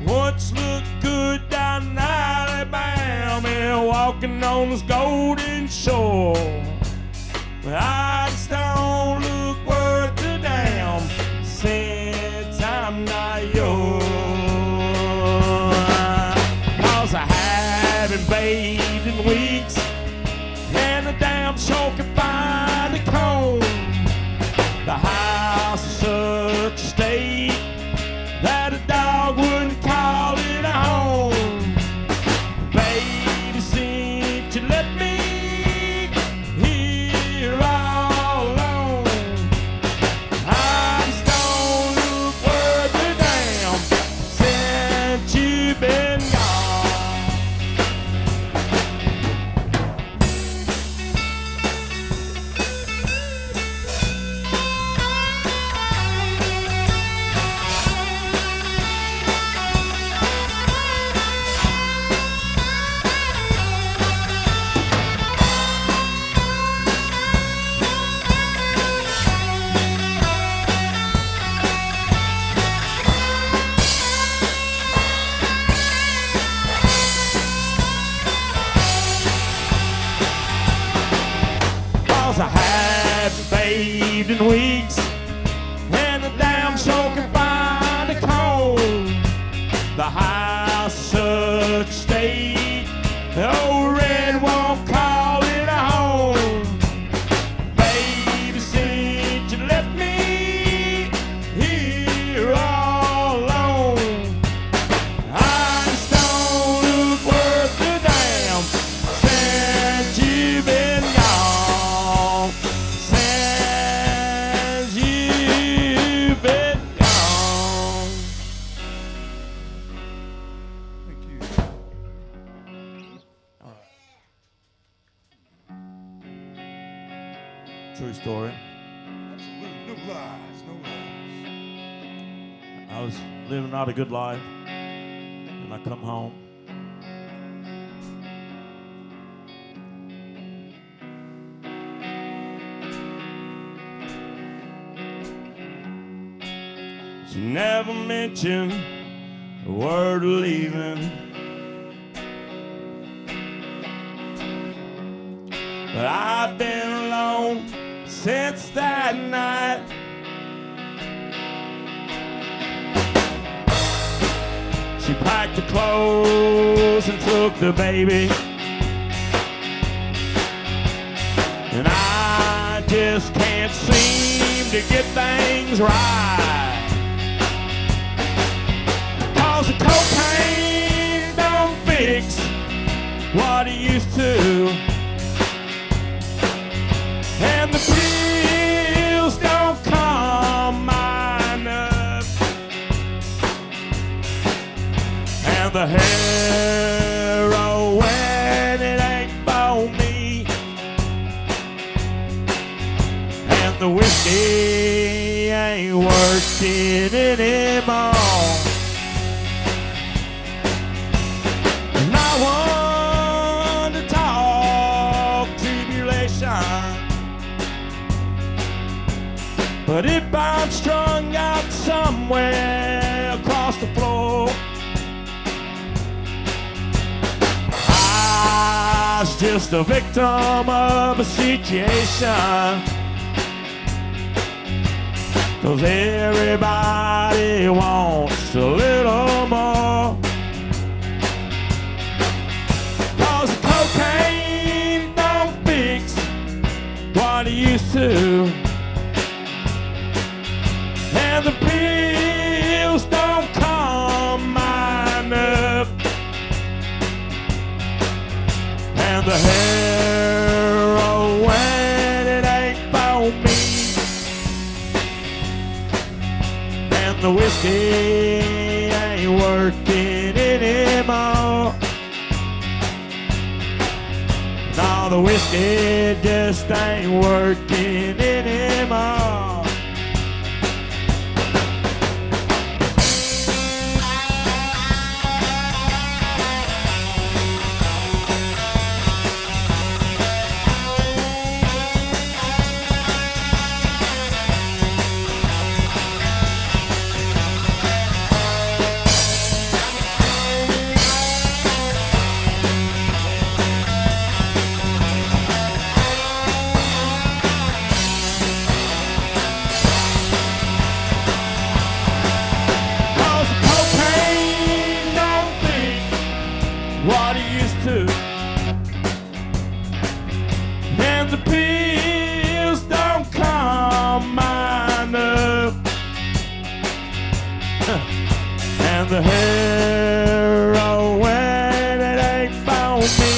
Once look good down in Alabama, walking on this golden shore. But I just don't look worth a damn since I'm not yours. 'Cause I haven't bathed in weeks, and the damn sure can find a comb. The house is such a state that a dog wouldn't call it a home. Baby, since you left me here all story. Absolutely. No lies. No lies. I was living out a good life, and I come home. She never mentioned a word of leaving, but I've been alone since that night. She packed the clothes and took the baby, and I just can't seem to get things right. 'Cause the cocaine don't fix what it used to, and the pills don't calm my nerves, and the heroin, it ain't for me, and the whiskey ain't working anymore. And I want to talk tribulation, but if I'm strung out somewhere across the floor, I was just a victim of a situation. 'Cause everybody wants a little more. 'Cause the cocaine don't fix what it used to, and the pills don't calm my nerve, and the heroin, it ain't for me, and the whiskey ain't working anymore. No, the whiskey just ain't working anymore. What it used to, and the pills don't calm my nerve, and the heroin, it ain't for me,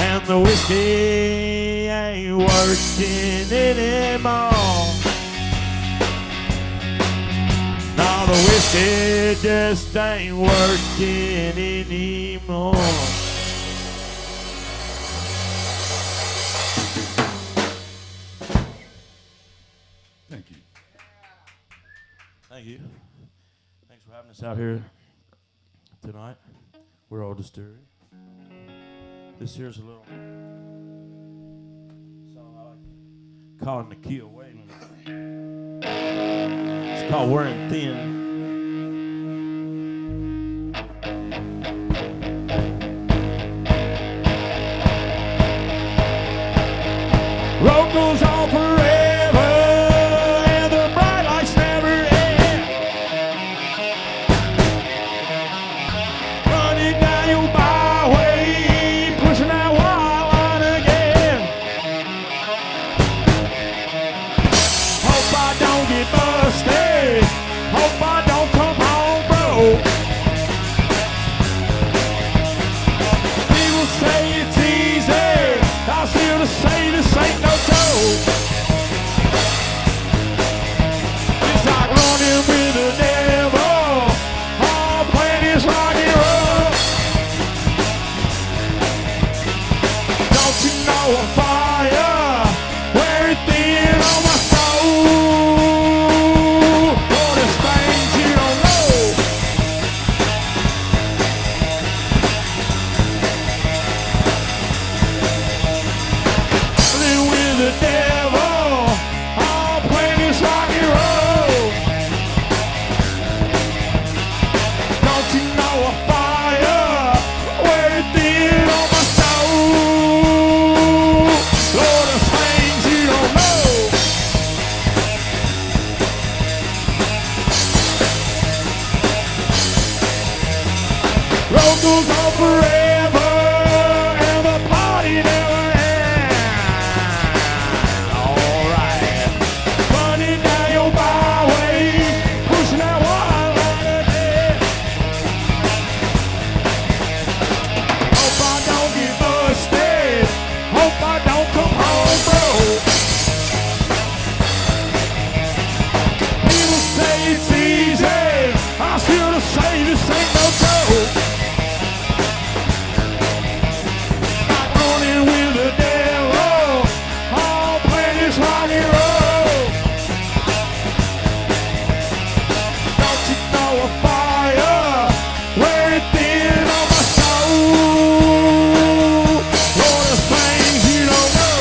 and the whiskey ain't working anymore. Now the whiskey just ain't working anymore. Thank you. Thank you. Thanks for having us out here tonight. We're Old Distillery. This here's a little song I like calling the key away. It's called Wearing Thin. Road goes on forever, and the bright lights never end. Running down your byway, pushing that wild line again. Hope I don't get busted. Hope I goes on forever, and the party never ends. Alright. Running down your byway, pushing that wild like a dead. Hope I don't get busted. Hope I don't come home broke. People say it's easy. I should have said this ain't no joke. Not running with the devil. All playing this rock and roll. Don't you know a fire wearing thin on my soul? Lord, there's things you don't know.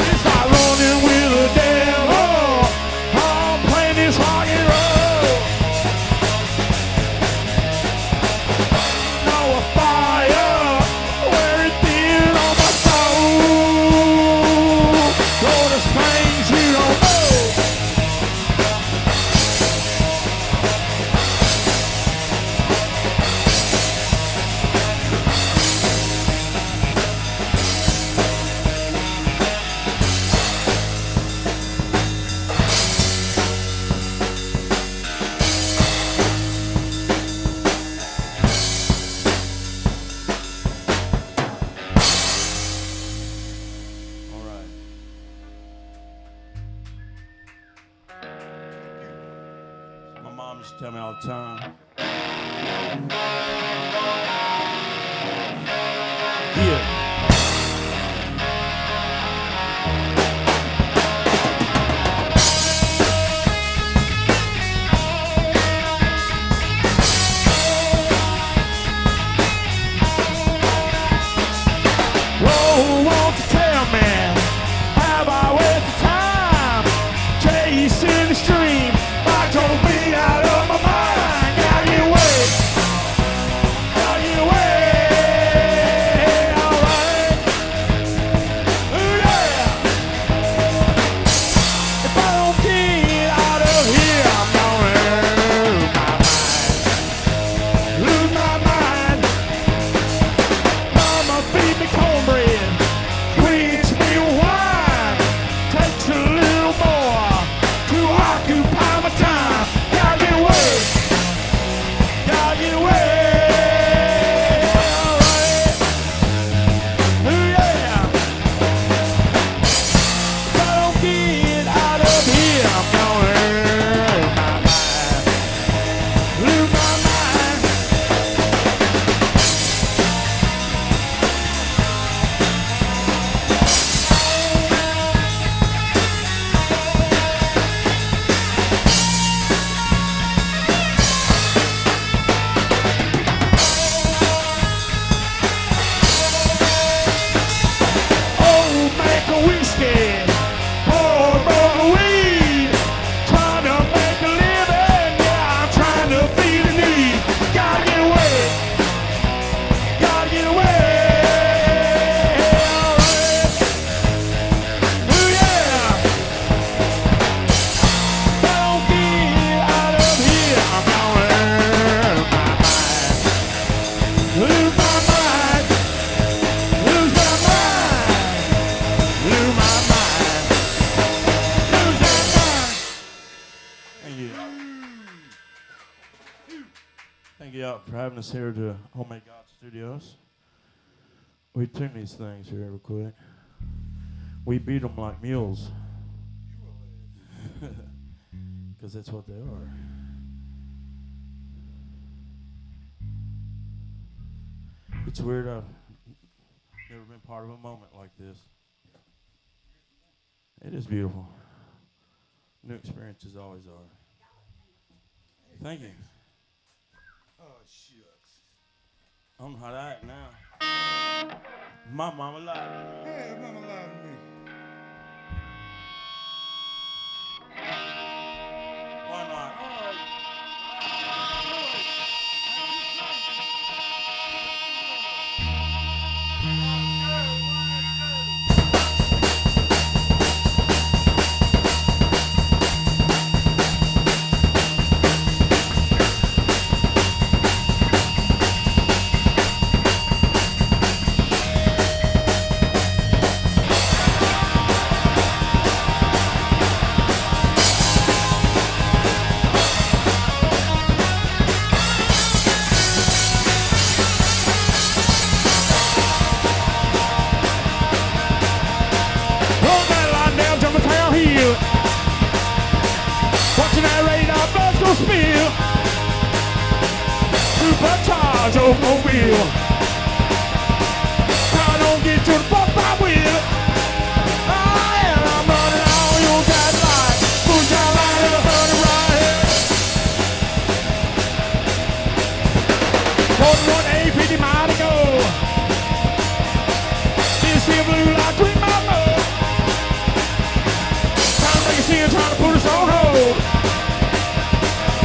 It's like running with the devil. I'm playing this rock and roll. Know a fire wearing thin on my soul. Lord, there's things you don't know. All right. My mom used to tell me all the time. Yeah. Whoa, won't you tell me, have I wasted time chasing the stream? I drove me out of my mind. Gotta get away, gotta get away. Alright, ooh yeah. If I don't get out of here, I'm gonna lose my mind. Mama feed me cornbread, preach me wine. Takes a little more to occupy my time. Gotta get away, gotta get away. Alright, ooh yeah. If I don't get out of here, I'm gonna lose my mind. Oh, make a whiskey, pour a bowl of weed. Trying to make a living, yeah, I'm trying to feed a need. Gotta get away, gotta get away. Alright, ooh yeah. If I don't get out of here, I'm gonna lose my mind, lose my mind, lose my mind, lose my mind. Thank you. Thank you all for having us here to Homemade God Studios. We tune these things here real quick. We beat them like mules. Because that's what they are. It's weird. I've never been part of a moment like this. It is beautiful. New experiences always are. Thank you. Oh, shucks. I don't know how to act now. My mama lied. Hey, mama lied to me. Why not? Roll that line down, jumping town hill. Watching that radar, blood's gonna spill. Supercharged automobile. I don't get to the bump I will. And I'm running all your gas light. Moonshine light and a honey right here. 41 50 miles to go. This here blue light green my mug. Trying to make a scene, trying to put us on hold.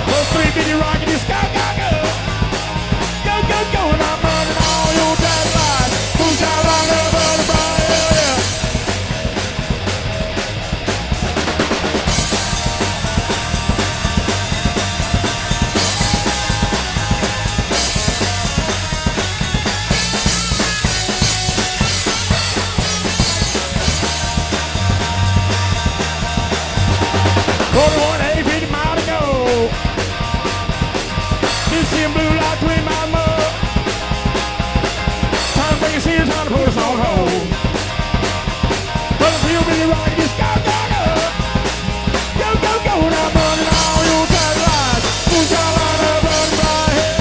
Those 350 rockin' this go, go, go. Go, go, go, and I'm running all your gas light. Moonshine light and a honey right here. One 50 miles to go. This here blue light between my mug. Trying to bring us here, trying to put us on hold. But the hillbilly rocket just go, go, go. Go, go, go, and I'm running all your gas lights. Moonshine light up on my head.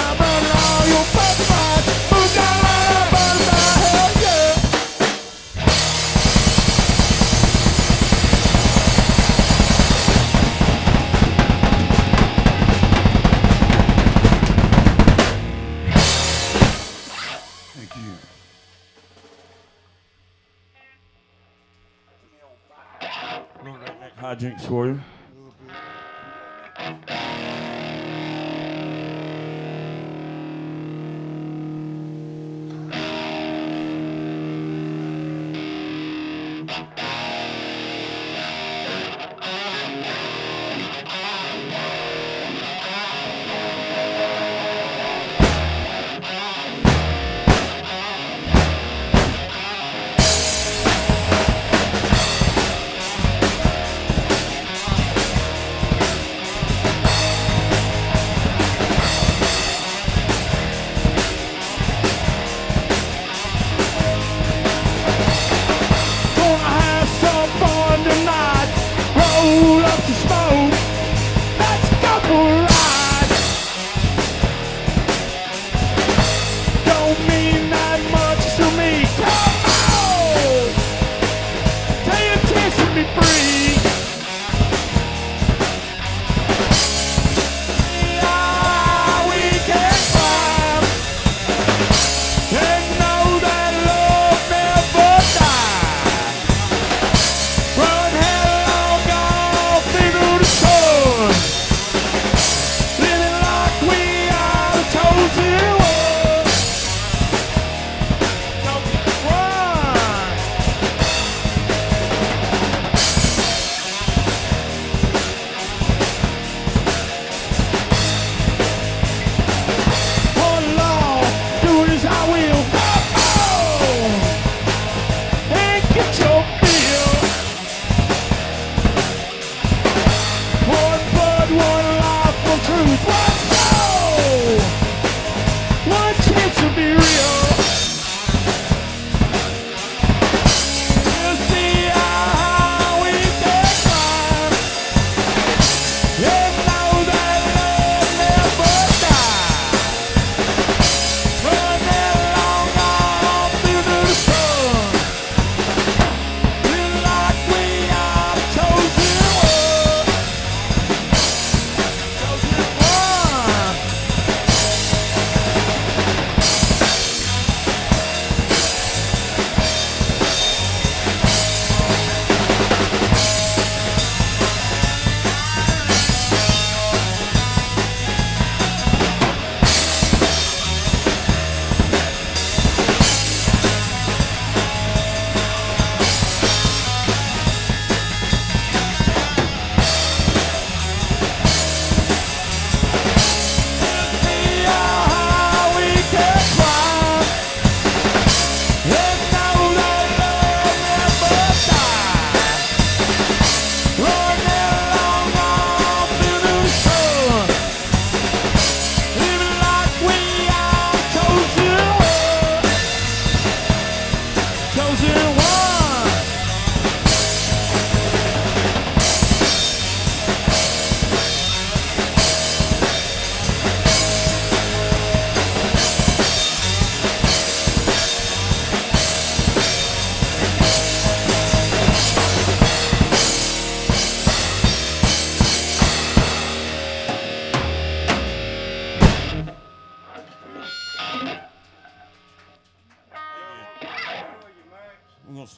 I'm running all your fucking lights. Moonshine light up on my head, yeah. Thank you. Hijinks for you.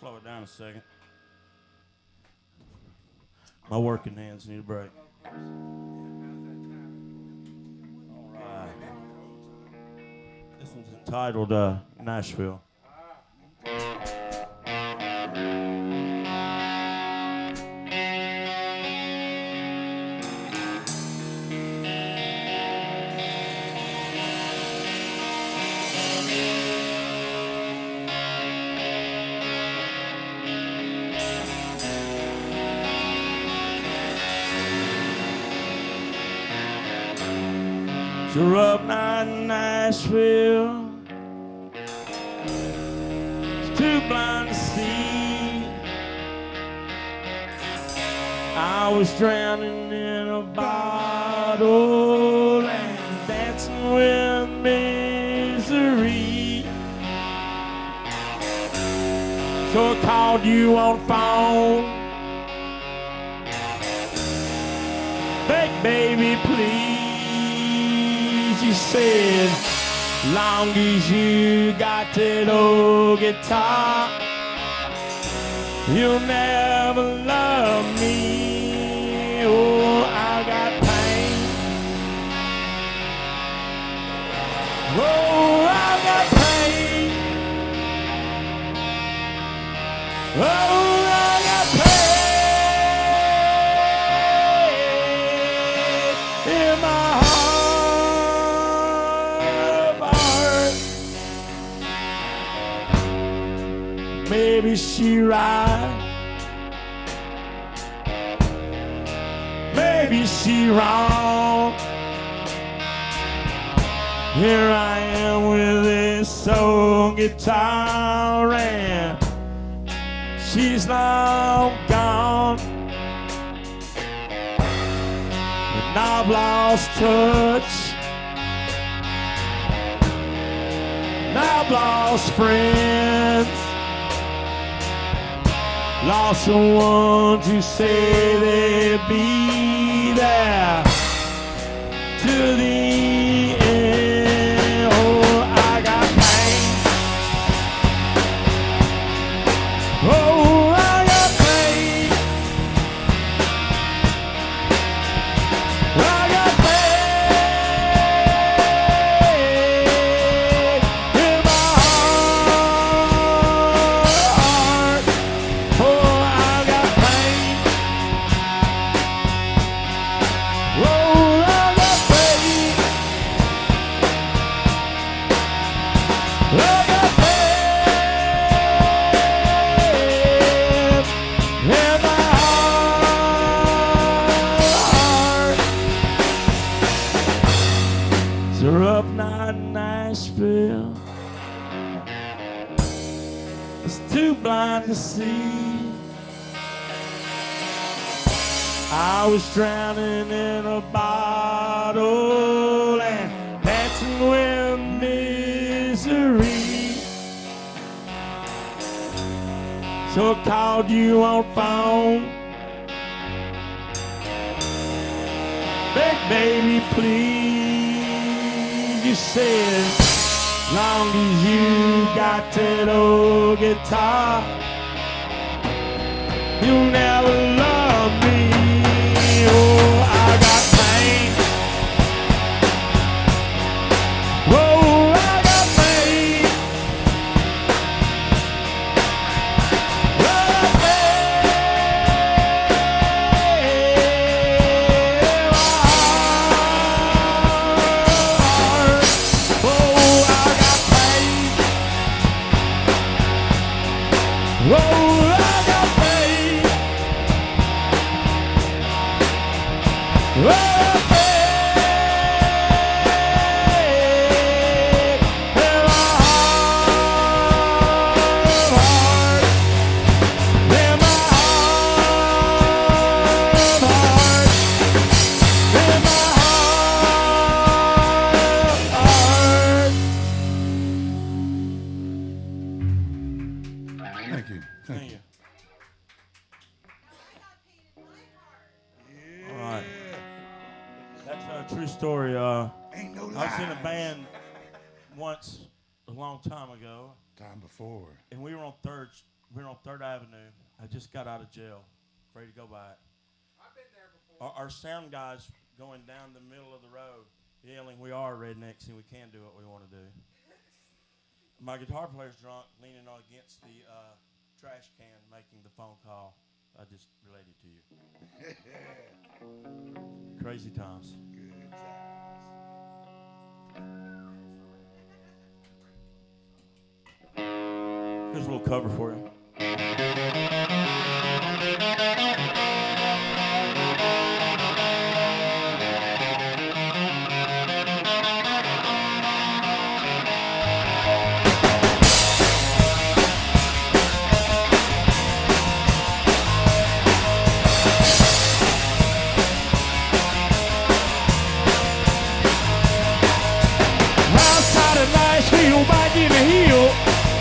slow it down a second. My working hands need a break. All right. This one's entitled Nashville. You're up night in Nashville, it's too blind to see. I was drowning in a bottle and dancing with misery. So I called you on phone, beg baby please. You said, long as you got that old guitar, you'll never love me. Oh, I got pain. Oh, I got pain. Oh, I got pain in my heart. Maybe she right, maybe she wrong. Here I am with this old guitar and she's long gone. And I've lost touch, and I've lost friends. Lost the ones who say they'll be there to the end. Oh, I got pain. Oh, I got pain. I got pain in my heart. Oh, I got pain. Oh, I got pain. I got pain in my heart. It's a rough night in Nashville. It's too blind to see. I was drowning in a bottle and dancing with misery. So I called you on phone, beg baby please. You said, long as you got that old guitar, you'll never love me. Oh, I got pain. Oh, I got pain. I got pain in my heart. Oh, I got pain. Oh, I got pain. Oh, Thank you. Thank you. All right. That's a true story. Ain't no I was in a band once a long time ago, time before. and we were on We're on 3rd Avenue. I just got out of jail. Ready to go back. I've been there before. Our sound guy's going down the middle of the road yelling, we are rednecks and we can do what we want to do. My guitar player's drunk, leaning against the trash can, making the phone call. I just related to you. Crazy times. Good times. Here's a little cover for you. Back in the hill,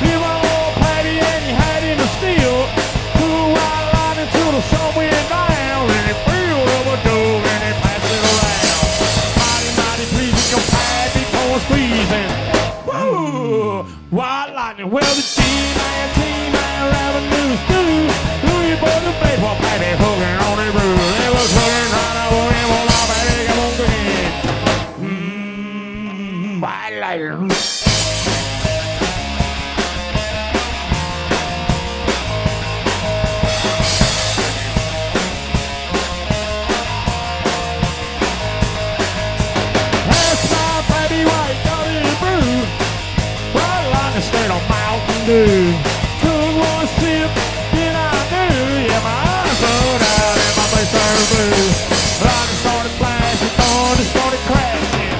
live on old patty and he had in the steel. Cool white line until the sun went down, and it filled up a dove and it passed it around. Mighty, mighty pleasing your pad before squeezing. Woo! White lightning, well the T-man, revenues too. Louis boy the baseball patty hooking on the brew. It was hooking right over him on my patty, come on green. White lightning. Straight on Mountain Dew. Took one sip, then I knew, yeah, my eyes blowed out and my face started blue. Lightning started flashing, thunder started crashing.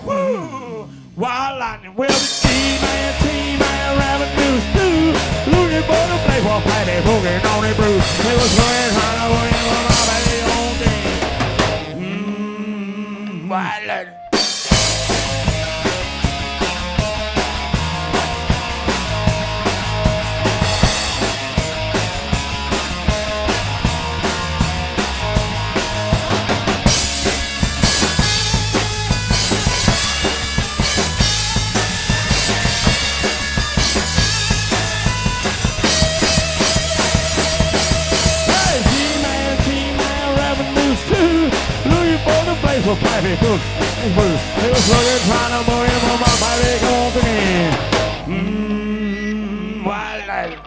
Woo! Wild lightning, well the T-man, revenues too. Looking for the baseball patty, hooking on the brew. It was going right away on my baby on day. Wild lightning. For private cook, it was looking trying to move him on my private company. Wild life.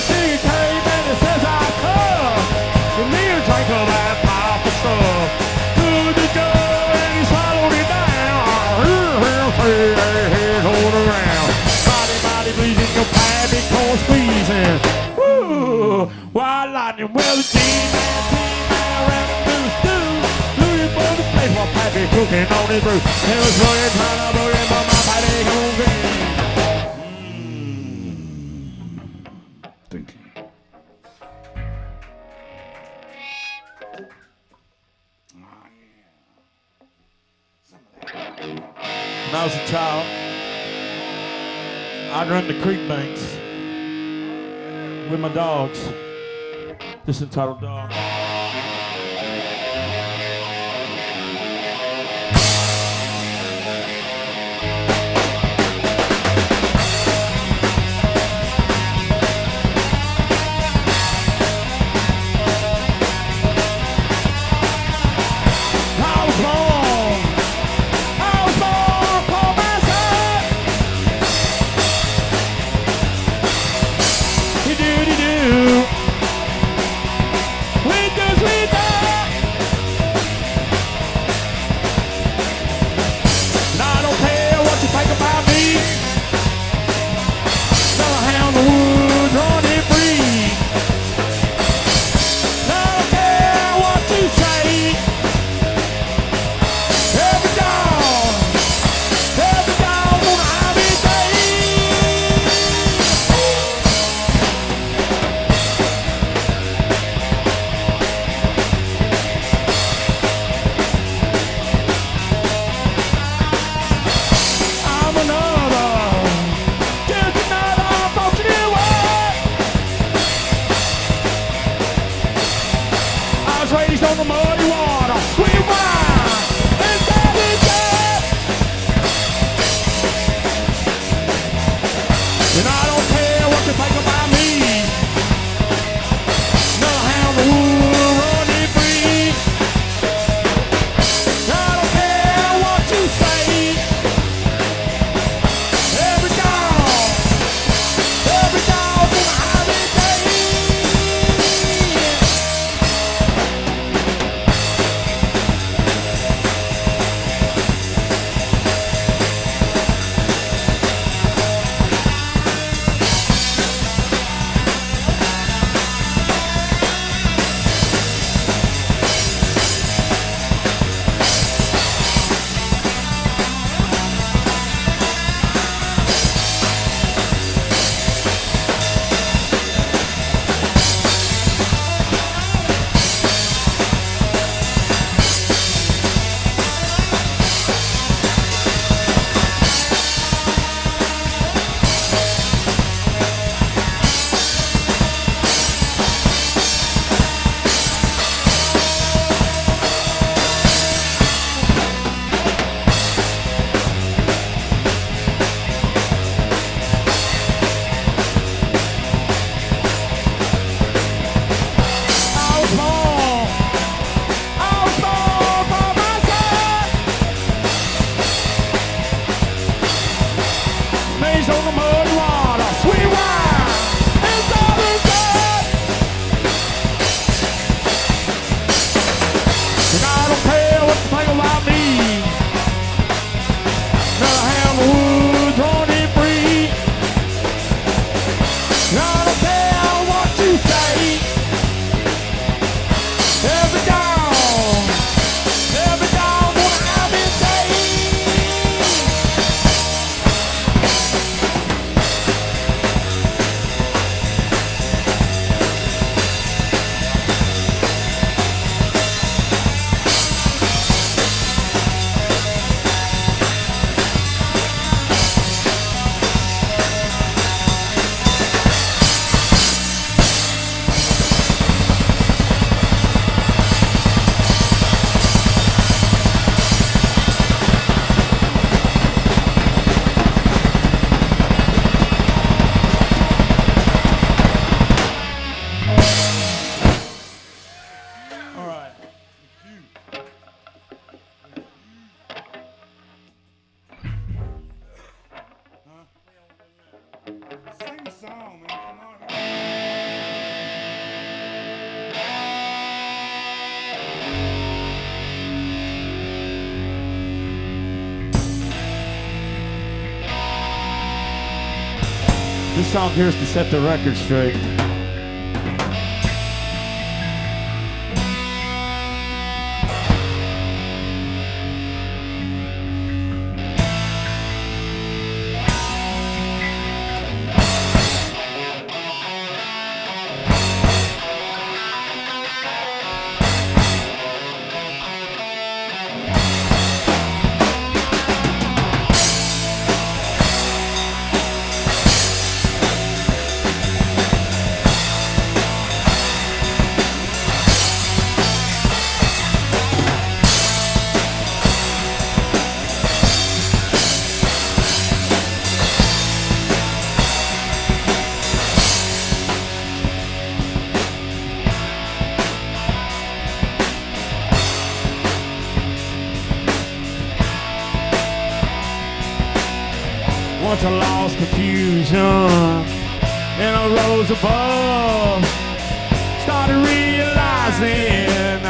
He came and he says I come. And me and drink of that powerful stuff. Good to go and he swallowed it down. Head hold around. Mighty pleasing your pad because squeezing. Woo! Wild lightning, well the T-man, revenues too. Looking for the place while Pappy cooking on his brew. It was looking trying to blow him on my patty cooking. Thank you. When I was a child, I'd run the creek banks with my dogs. This entitled Dog. We Based on the muddy water, sweet wine, and daddy dead. And I don't care what you think about me. No hound the wood running free. I don't care what you say. Every dog on a highway day. This song here is to set the record straight. Once I lost confusion and I rose above, started realizing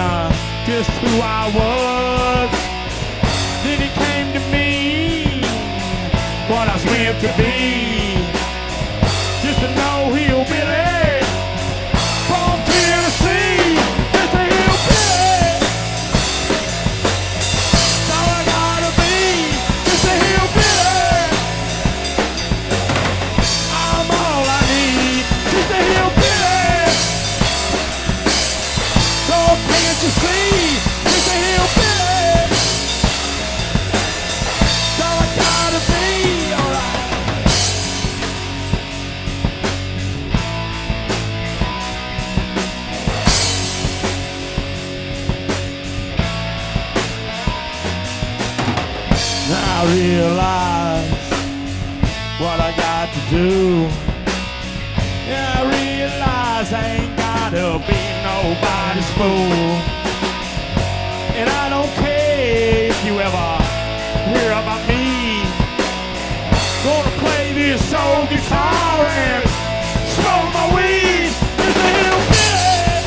just who I was. Then it came to me what I was meant to be, just to know hillbilly from Tennessee, just a hillbilly. That's all I gotta be, just a hillbilly. I'm all I need, just a hillbilly. So can't you see, just a hillbilly. That's all I gotta be, alright. I realize what I got to do. Yeah, I realize I ain't gotta be nobody's fool. And I don't care if you ever hear about me. Gonna play this old guitar and smoke my weed. It's a hillbilly.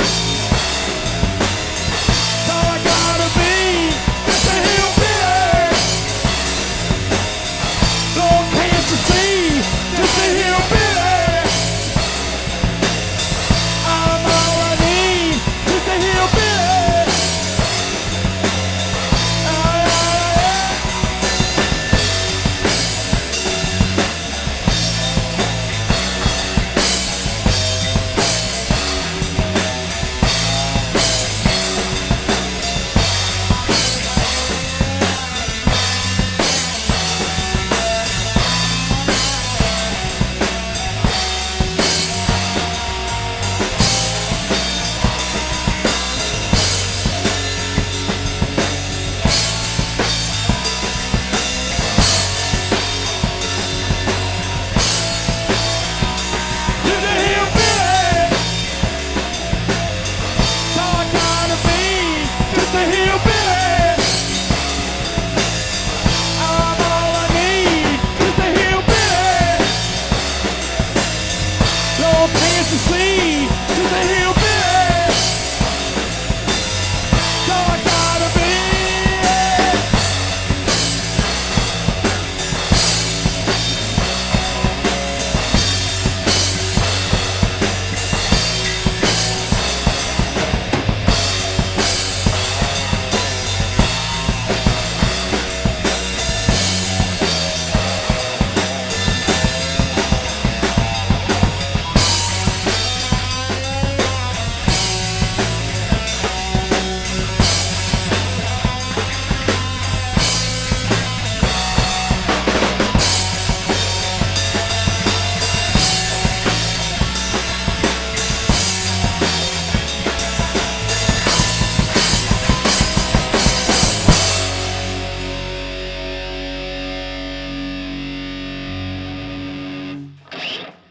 That's all I gotta be. It's a hillbilly. Lord, can't you see? Just a hillbilly. I'm all I need. Just a hillbilly.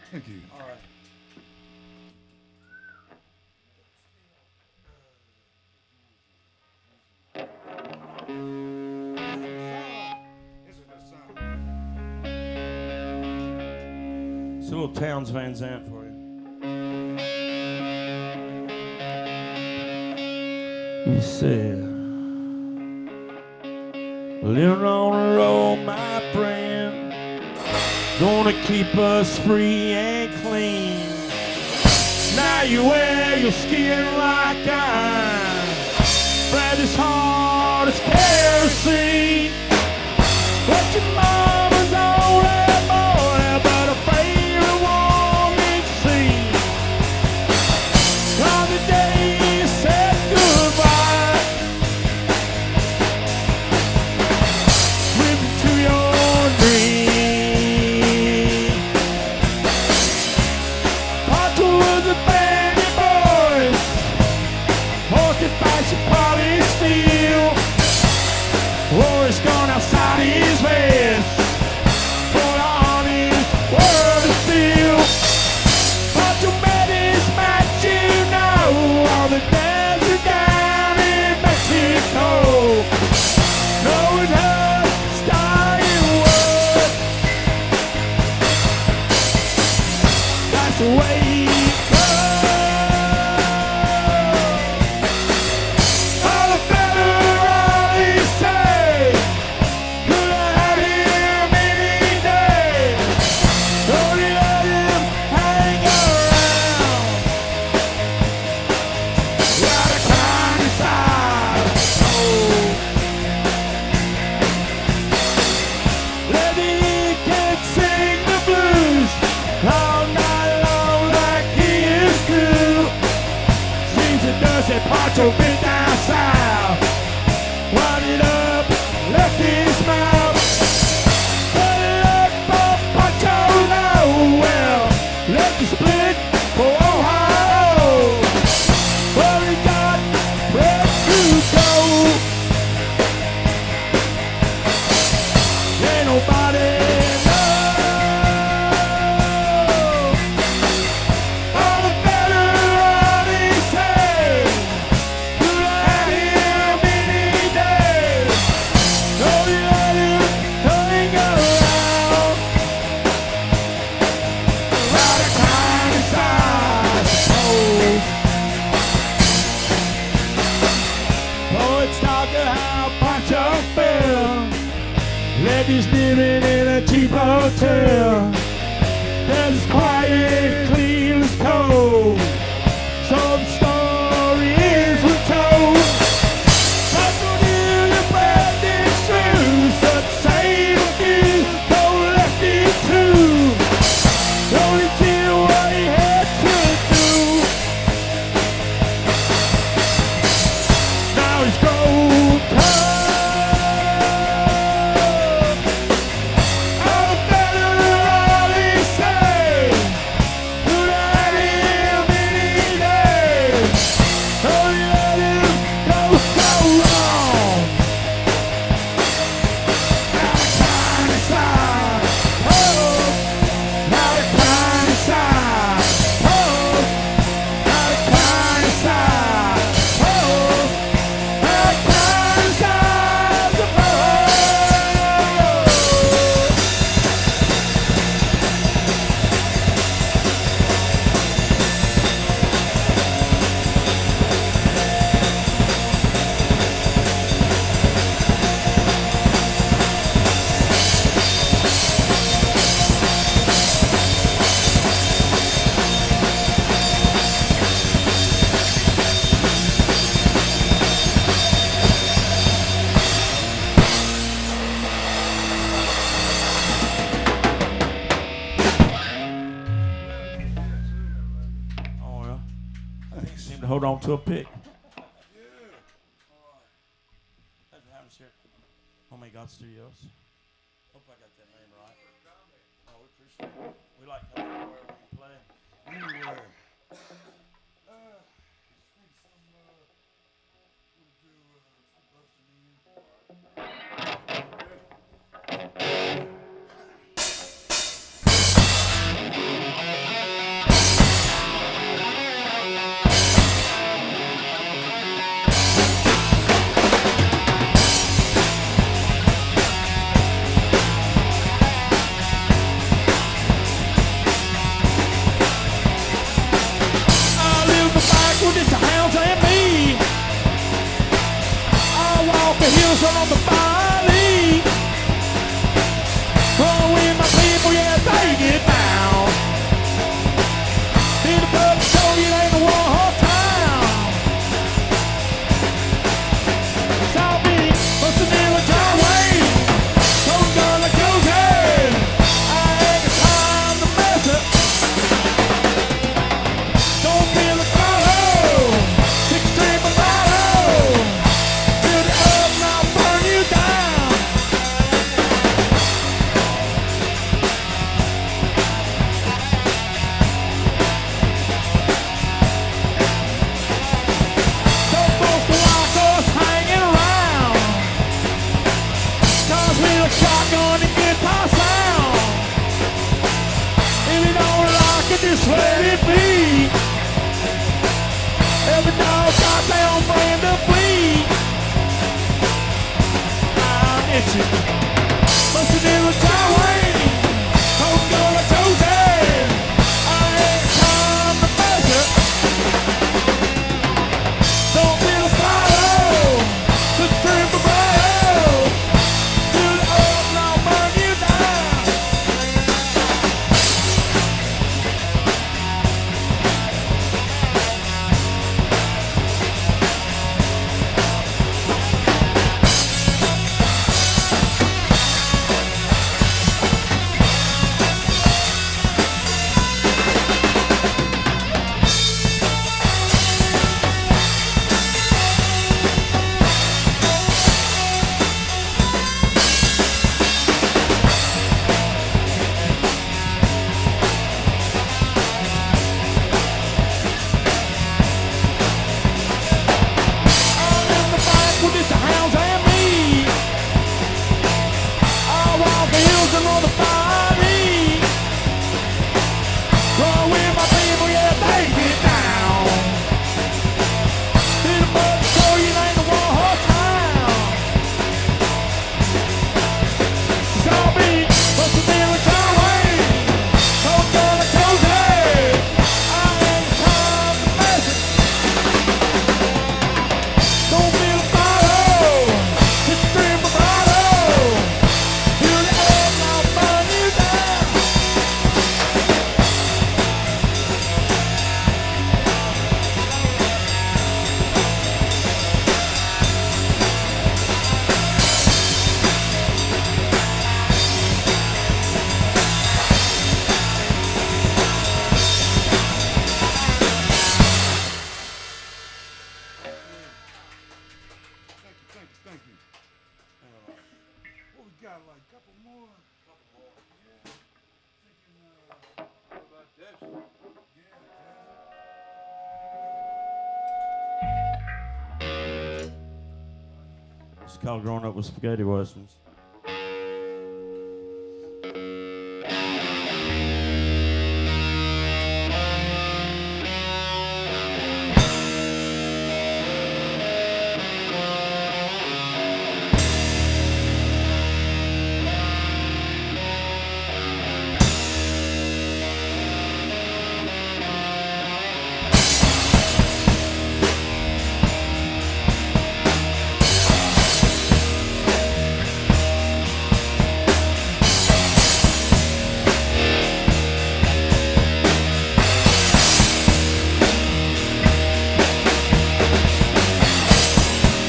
Thank you. All right. It's a little Towns Van Zandt for you. He said, living on the road, my friend, gonna keep us free and clean. Now you wear your skin like iron, breath as hard as kerosene. But your mama's on that boy, but her favorite one ain't seen. On the day you said goodbye, slip into your dream. Poncho was a band of boys, horses by your poly steel. War is gone outside his vest, but on his world is still. Poncho met his match, you know, on the desert down in Mexico. Knowing her starting wood, that's the way it goes. All the federalists say, could I have him any day? Only let him hang around. Got a kind inside. Oh, let the kid sing the blues all night long like he used to. Seems it does that Poncho been down south. Wound it up, left his mouth. Put it up for Poncho now. Well, left the split for Ohio. Where he got where to go. wonder how Pancho felt. Ladies living in a cheap hotel. That's quiet, clean as cold. So the story is retold. But when you breath is true, such same of you, don't left it true. Only did what he had to do. Now he's grown cold. I'm better than all he say. Could I had him any day? Only let him go so wrong. Now the kind of side, oh, now the kind of side, oh, now the kind of side, oh, now the kind of side, oh. Oh, yeah. I think seem to hold on to a pick. Thanks for having us here. Homemade God Studios. Hope I got that name right. Oh, we appreciate it. We like coming wherever we play. Anywhere. I live the backward, it's the hounds and me. I walk the hills on the valley. Oh, when my people, yeah, they get down. In the pub, show you ain't a war town. South Beach, bustin' in with John Wayne. Some girl like Jose. I ain't got time to mess it. Don't feel the throttle. 6 string bravado. Build it up and I'll burn you down. got like a couple more. Yeah. Thinking, What about this? yeah, It's called Growing Up with Spaghetti Westerns.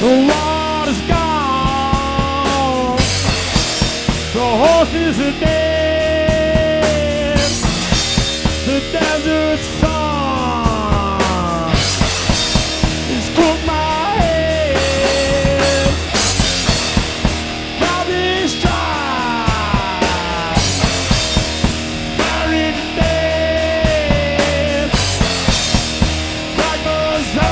The water's gone, the horses are dead, the desert sun has cooked my head. Love is dry, buried in death, like berserk.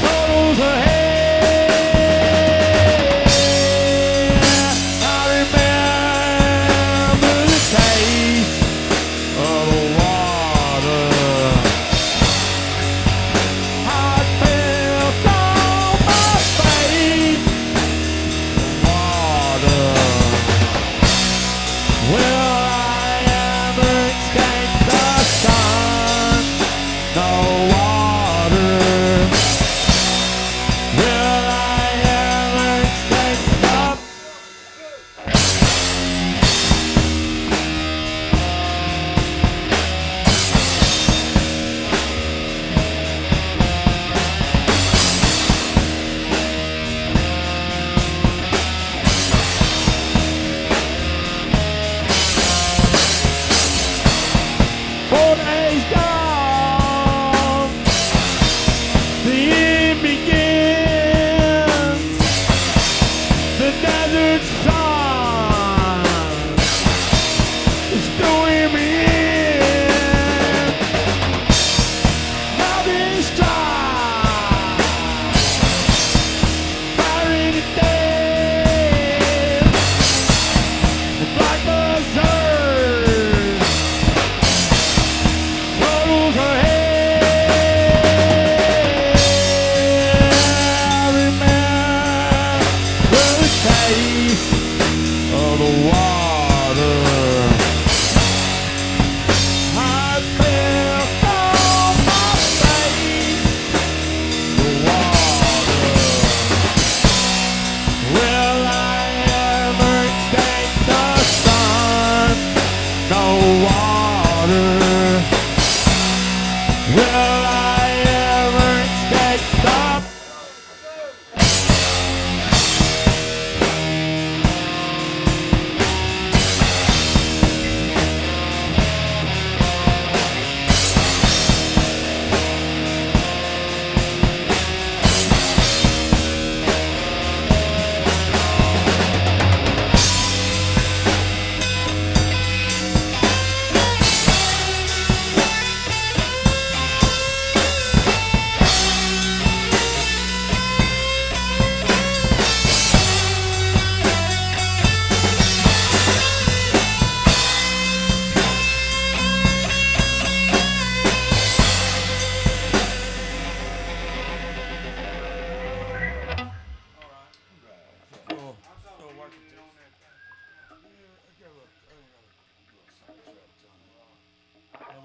Sorrows ahead. I remember the taste of the water. I felt on my face the water. Will I ever escape the sun? No water. Will I ever escape the Four days gone, the end begins. The desert sun is doing me in. Love is dry, buried in death, the black berserk rolls ahead. I remember the taste of the water. I felt on my face the water. Will I ever escape the sun? No water. Will I ever escape the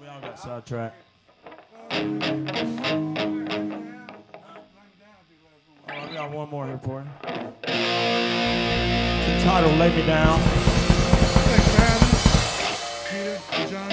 we all got sidetracked. I got one more here for you. It's entitled Lay Me Down. Thanks for having us. Peter, John,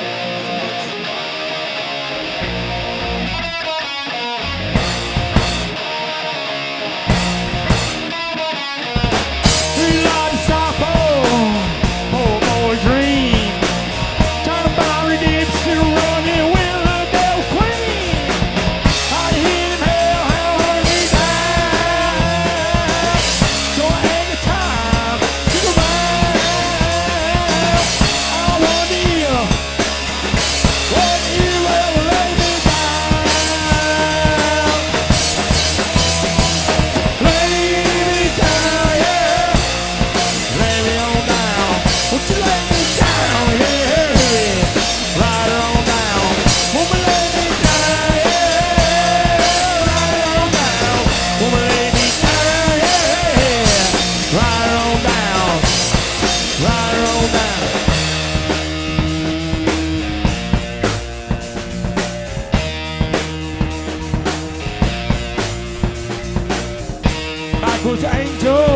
Join was an angel.